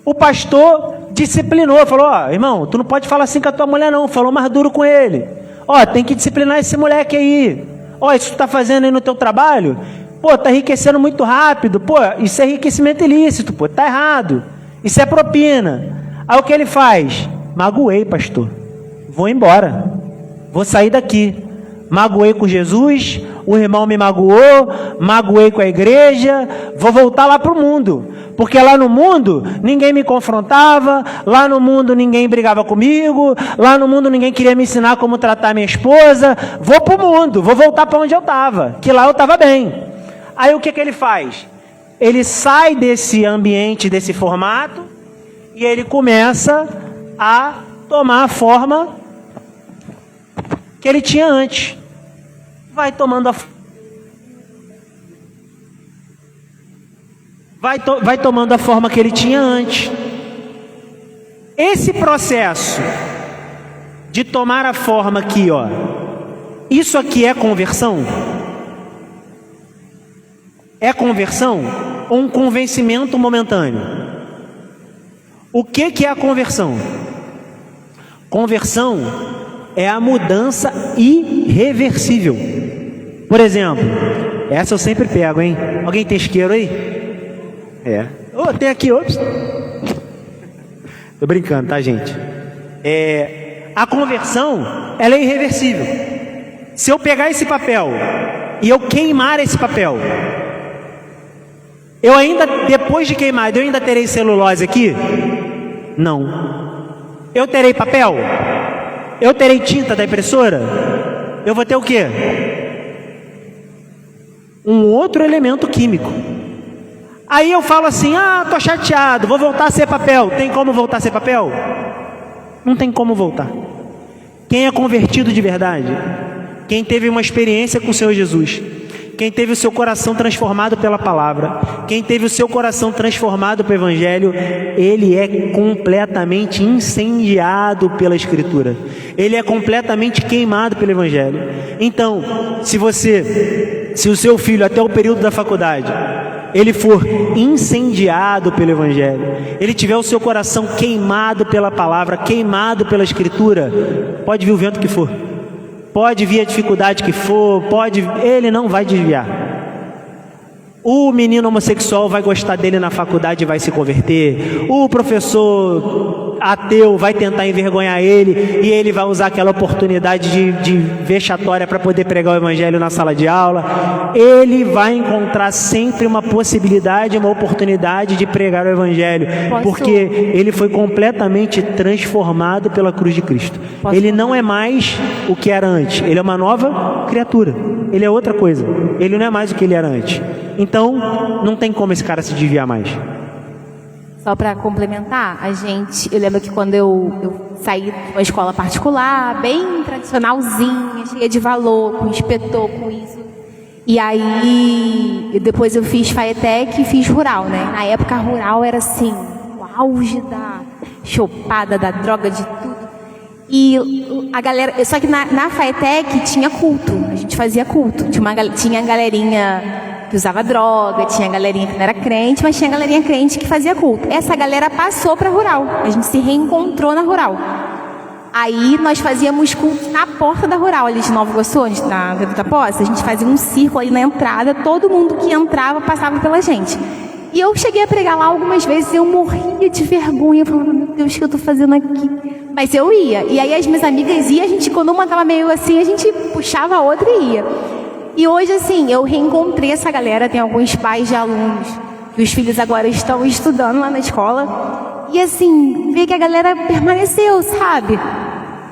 O pastor disciplinou, falou, irmão, tu não pode falar assim com a tua mulher não, falou mais duro com ele. Tem que disciplinar esse moleque aí. Isso que tu tá fazendo aí no teu trabalho, tá enriquecendo muito rápido, isso é enriquecimento ilícito, tá errado. Isso é propina. Aí o que ele faz? Magoei, pastor. Vou embora. Vou sair daqui. Magoei com Jesus, o irmão me magoou, magoei com a igreja, vou voltar lá para o mundo. Porque lá no mundo ninguém me confrontava, lá no mundo ninguém brigava comigo, lá no mundo ninguém queria me ensinar como tratar minha esposa. Vou para o mundo, vou voltar para onde eu estava, que lá eu estava bem. Aí o que ele faz? Ele sai desse ambiente, desse formato, e ele começa a tomar a forma que ele tinha antes. Vai tomando a forma que ele tinha antes. Esse processo de tomar a forma aqui, isso aqui é conversão? É conversão ou um convencimento momentâneo? O que é a conversão? Conversão é a mudança irreversível. Por exemplo, essa eu sempre pego, hein? Alguém tem isqueiro aí? Tem aqui, ops. Tô brincando, tá, gente? A conversão, ela é irreversível. Se eu pegar esse papel e eu queimar esse papel, eu ainda, depois de queimar, eu ainda terei celulose aqui? Não. Eu terei papel? Eu terei tinta da impressora? Eu vou ter o quê? Um outro elemento químico. Aí eu falo assim, tô chateado, vou voltar a ser papel. Tem como voltar a ser papel? Não tem como voltar. Quem é convertido de verdade? Quem teve uma experiência com o Senhor Jesus? Quem teve o seu coração transformado pela palavra? Quem teve o seu coração transformado pelo Evangelho? Ele é completamente incendiado pela Escritura. Ele é completamente queimado pelo Evangelho. Então, se o seu filho até o período da faculdade, ele for incendiado pelo Evangelho, ele tiver o seu coração queimado pela palavra, queimado pela Escritura, pode vir o vento que for, pode vir a dificuldade que for, ele não vai desviar. O menino homossexual vai gostar dele na faculdade e vai se converter. O professor ateu vai tentar envergonhar ele e ele vai usar aquela oportunidade de vexatória para poder pregar o evangelho na sala de aula. Ele vai encontrar sempre uma possibilidade, uma oportunidade de pregar o evangelho, porque ele foi completamente transformado pela cruz de Cristo. Ele não é mais o que era antes, ele é uma nova criatura, ele é outra coisa, ele não é mais o que ele era antes. Então, não tem como esse cara se desviar mais. Só para complementar, eu lembro que quando eu saí de uma escola particular, bem tradicionalzinha, cheia de valor, com inspetor, com isso. E aí, depois eu fiz FAETEC e fiz rural, né? Na época, rural era assim, o auge da chopada, da droga, de tudo. E a galera, só que na FAETEC tinha culto, a gente fazia culto. Tinha a galerinha que usava droga, tinha galerinha que não era crente, mas tinha galerinha crente que fazia culto. Essa galera passou para rural, a gente se reencontrou na rural. Aí nós fazíamos culto na porta da rural, ali de Nova Iguaçu, na Vila da Poça. A gente fazia um círculo ali na entrada, todo mundo que entrava passava pela gente. E eu cheguei a pregar lá algumas vezes, eu morria de vergonha, eu falava, meu Deus, o que eu estou fazendo aqui? Mas eu ia, e aí as minhas amigas iam, a gente, quando uma estava meio assim, a gente puxava a outra e ia. E hoje, assim, eu reencontrei essa galera, tem alguns pais de alunos, que os filhos agora estão estudando lá na escola, e assim, ver que a galera permaneceu, sabe?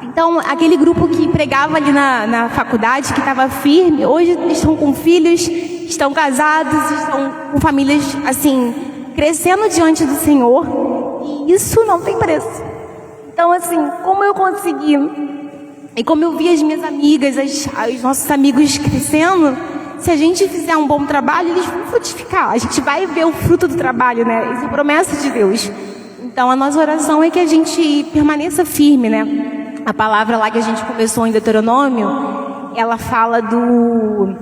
Então, aquele grupo que pregava ali na faculdade, que estava firme, hoje estão com filhos, estão casados, estão com famílias, assim, crescendo diante do Senhor, e isso não tem preço. Então, assim, como eu consegui... E como eu vi as minhas amigas, os nossos amigos crescendo, se a gente fizer um bom trabalho, eles vão frutificar. A gente vai ver o fruto do trabalho, né? Isso é promessa de Deus. Então, a nossa oração é que a gente permaneça firme, né? A palavra lá que a gente começou em Deuteronômio, ela fala do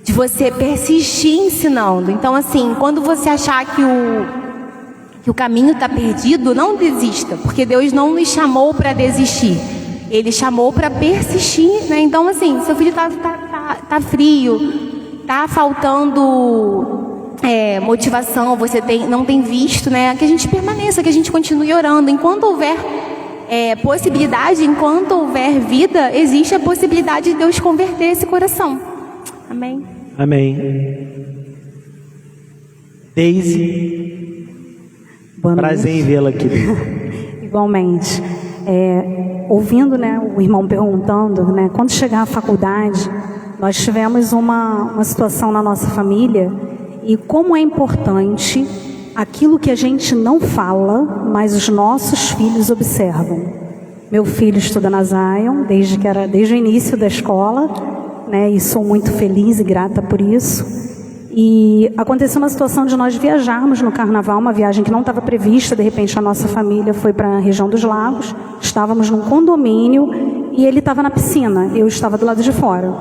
de você persistir ensinando. Então, assim, quando você achar que o caminho está perdido, não desista, porque Deus não nos chamou para desistir. Ele chamou para persistir, né? Então, assim, seu filho tá frio, tá faltando motivação, você não tem visto, né? Que a gente permaneça, que a gente continue orando. Enquanto houver possibilidade, enquanto houver vida, existe a possibilidade de Deus converter esse coração. Amém. Amém. Deise, prazer em vê-la aqui. Igualmente. Ouvindo, né, o irmão perguntando, né, quando chegar à faculdade, nós tivemos uma situação na nossa família, e como é importante aquilo que a gente não fala, mas os nossos filhos observam. Meu filho estuda na Zion desde o início da escola, né, e sou muito feliz e grata por isso. E aconteceu uma situação de nós viajarmos no carnaval, uma viagem que não estava prevista. De repente a nossa família foi para a região dos lagos, estávamos num condomínio e ele estava na piscina, eu estava do lado de fora.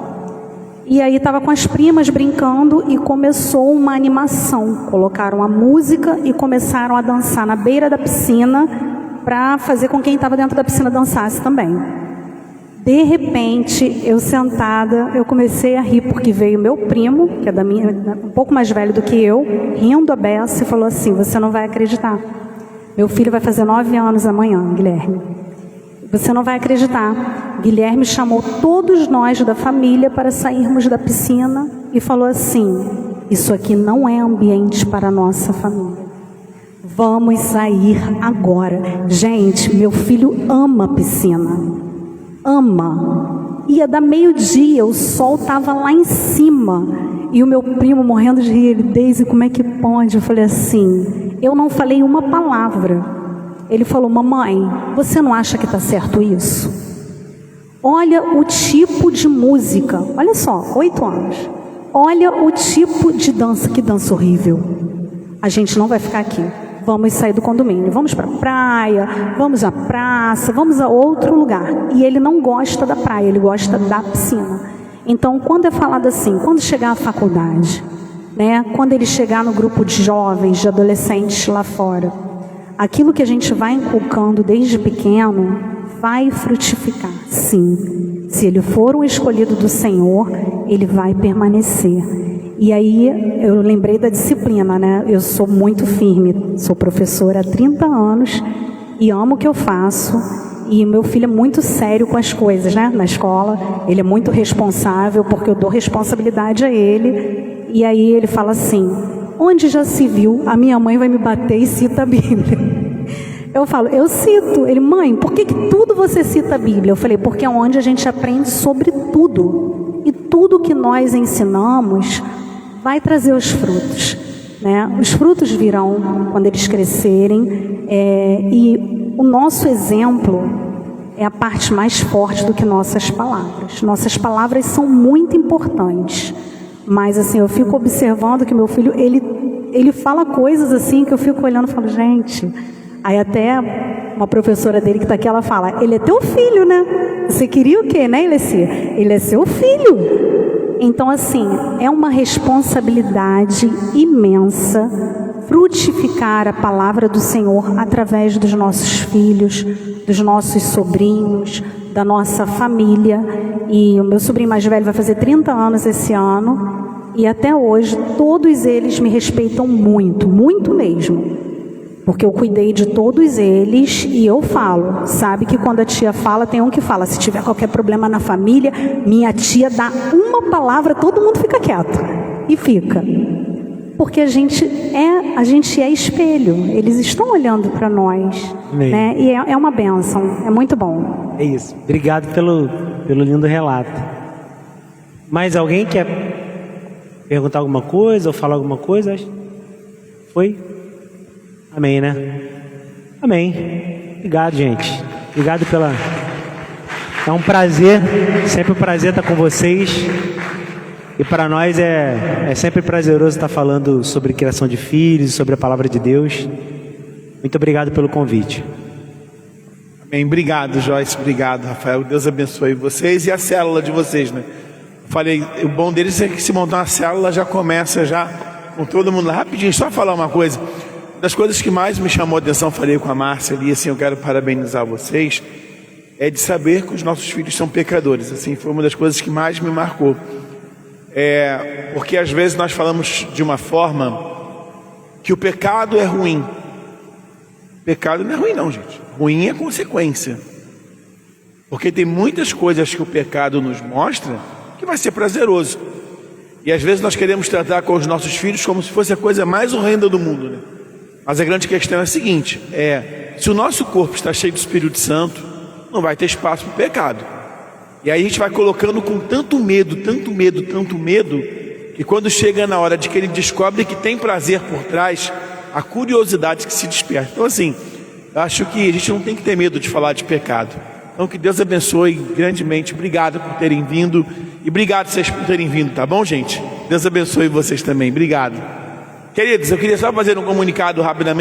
E aí estava com as primas brincando e começou uma animação. Colocaram a música e começaram a dançar na beira da piscina para fazer com que quem estava dentro da piscina dançasse também. De repente, eu sentada, eu comecei a rir porque veio meu primo, que é um pouco mais velho do que eu, rindo a beça e falou assim: você não vai acreditar. Meu filho vai fazer 9 anos amanhã, Guilherme. Você não vai acreditar. Guilherme chamou todos nós da família para sairmos da piscina e falou assim: isso aqui não é ambiente para a nossa família. Vamos sair agora. Gente, meu filho ama piscina. Ama. Ia dar meio-dia, o sol estava lá em cima. E o meu primo morrendo de rir, ele: Deise, como é que pode? Eu falei assim, eu não falei uma palavra. Ele falou: mamãe, você não acha que está certo isso? Olha o tipo de música, olha só, 8 anos. Olha o tipo de dança, que dança horrível. A gente não vai ficar aqui. Vamos sair do condomínio, vamos para a praia, vamos à praça, vamos a outro lugar. E ele não gosta da praia, ele gosta da piscina. Então, quando é falado assim, quando chegar à faculdade, né, quando ele chegar no grupo de jovens, de adolescentes lá fora, aquilo que a gente vai inculcando desde pequeno vai frutificar, sim. Se ele for um escolhido do Senhor, ele vai permanecer. E aí eu lembrei da disciplina, né? Eu sou muito firme, sou professora há 30 anos e amo o que eu faço. E meu filho é muito sério com as coisas, né? Na escola, ele é muito responsável porque eu dou responsabilidade a ele. E aí ele fala assim: onde já se viu, a minha mãe vai me bater e cita a Bíblia. Eu falo: eu cito. Ele: mãe, por que tudo você cita a Bíblia? Eu falei: porque é onde a gente aprende sobre tudo. E tudo que nós ensinamos vai trazer os frutos, né? Os frutos virão quando eles crescerem, e o nosso exemplo é a parte mais forte do que nossas palavras. Nossas palavras são muito importantes, mas assim, eu fico observando que meu filho, ele fala coisas assim que eu fico olhando e falo: gente. Aí até uma professora dele que está aqui, ela fala: ele é teu filho, né? Você queria o quê, né, Ilessi? Ele é seu filho. Então, assim, é uma responsabilidade imensa frutificar a palavra do Senhor através dos nossos filhos, dos nossos sobrinhos, da nossa família. E o meu sobrinho mais velho vai fazer 30 anos esse ano, e até hoje todos eles me respeitam muito, muito mesmo. Porque eu cuidei de todos eles e eu falo, sabe que quando a tia fala, tem um que fala: se tiver qualquer problema na família, minha tia dá uma palavra, todo mundo fica quieto. E fica. Porque a gente é espelho, eles estão olhando para nós. Né? E é uma bênção, é muito bom. É isso, obrigado pelo lindo relato. Mais alguém quer perguntar alguma coisa ou falar alguma coisa? Foi? Amém, né? Amém. Obrigado, gente. Obrigado pela... É um prazer, sempre um prazer estar com vocês. E para nós é sempre prazeroso estar falando sobre criação de filhos, sobre a palavra de Deus. Muito obrigado pelo convite. Amém. Obrigado, Joyce. Obrigado, Rafael. Deus abençoe vocês e a célula de vocês, né? falei, o bom deles é que se montar uma célula já começa já com todo mundo lá. Rapidinho, só falar uma coisa. Das coisas que mais me chamou a atenção, falei com a Márcia ali, assim, eu quero parabenizar vocês, é de saber que os nossos filhos são pecadores. Assim, foi uma das coisas que mais me marcou. Porque às vezes nós falamos de uma forma que o pecado é ruim. Pecado não é ruim não, gente. Ruim é consequência. Porque tem muitas coisas que o pecado nos mostra que vai ser prazeroso. E às vezes nós queremos tratar com os nossos filhos como se fosse a coisa mais horrenda do mundo, né? Mas a grande questão é a seguinte, se o nosso corpo está cheio do Espírito Santo, não vai ter espaço para o pecado. E aí a gente vai colocando com tanto medo, que quando chega na hora de que ele descobre que tem prazer por trás, a curiosidade que se desperta. Então assim, eu acho que a gente não tem que ter medo de falar de pecado. Então que Deus abençoe grandemente. Obrigado por terem vindo. E obrigado vocês por terem vindo, tá bom, gente? Deus abençoe vocês também. Obrigado. Queridos, eu queria só fazer um comunicado rapidamente.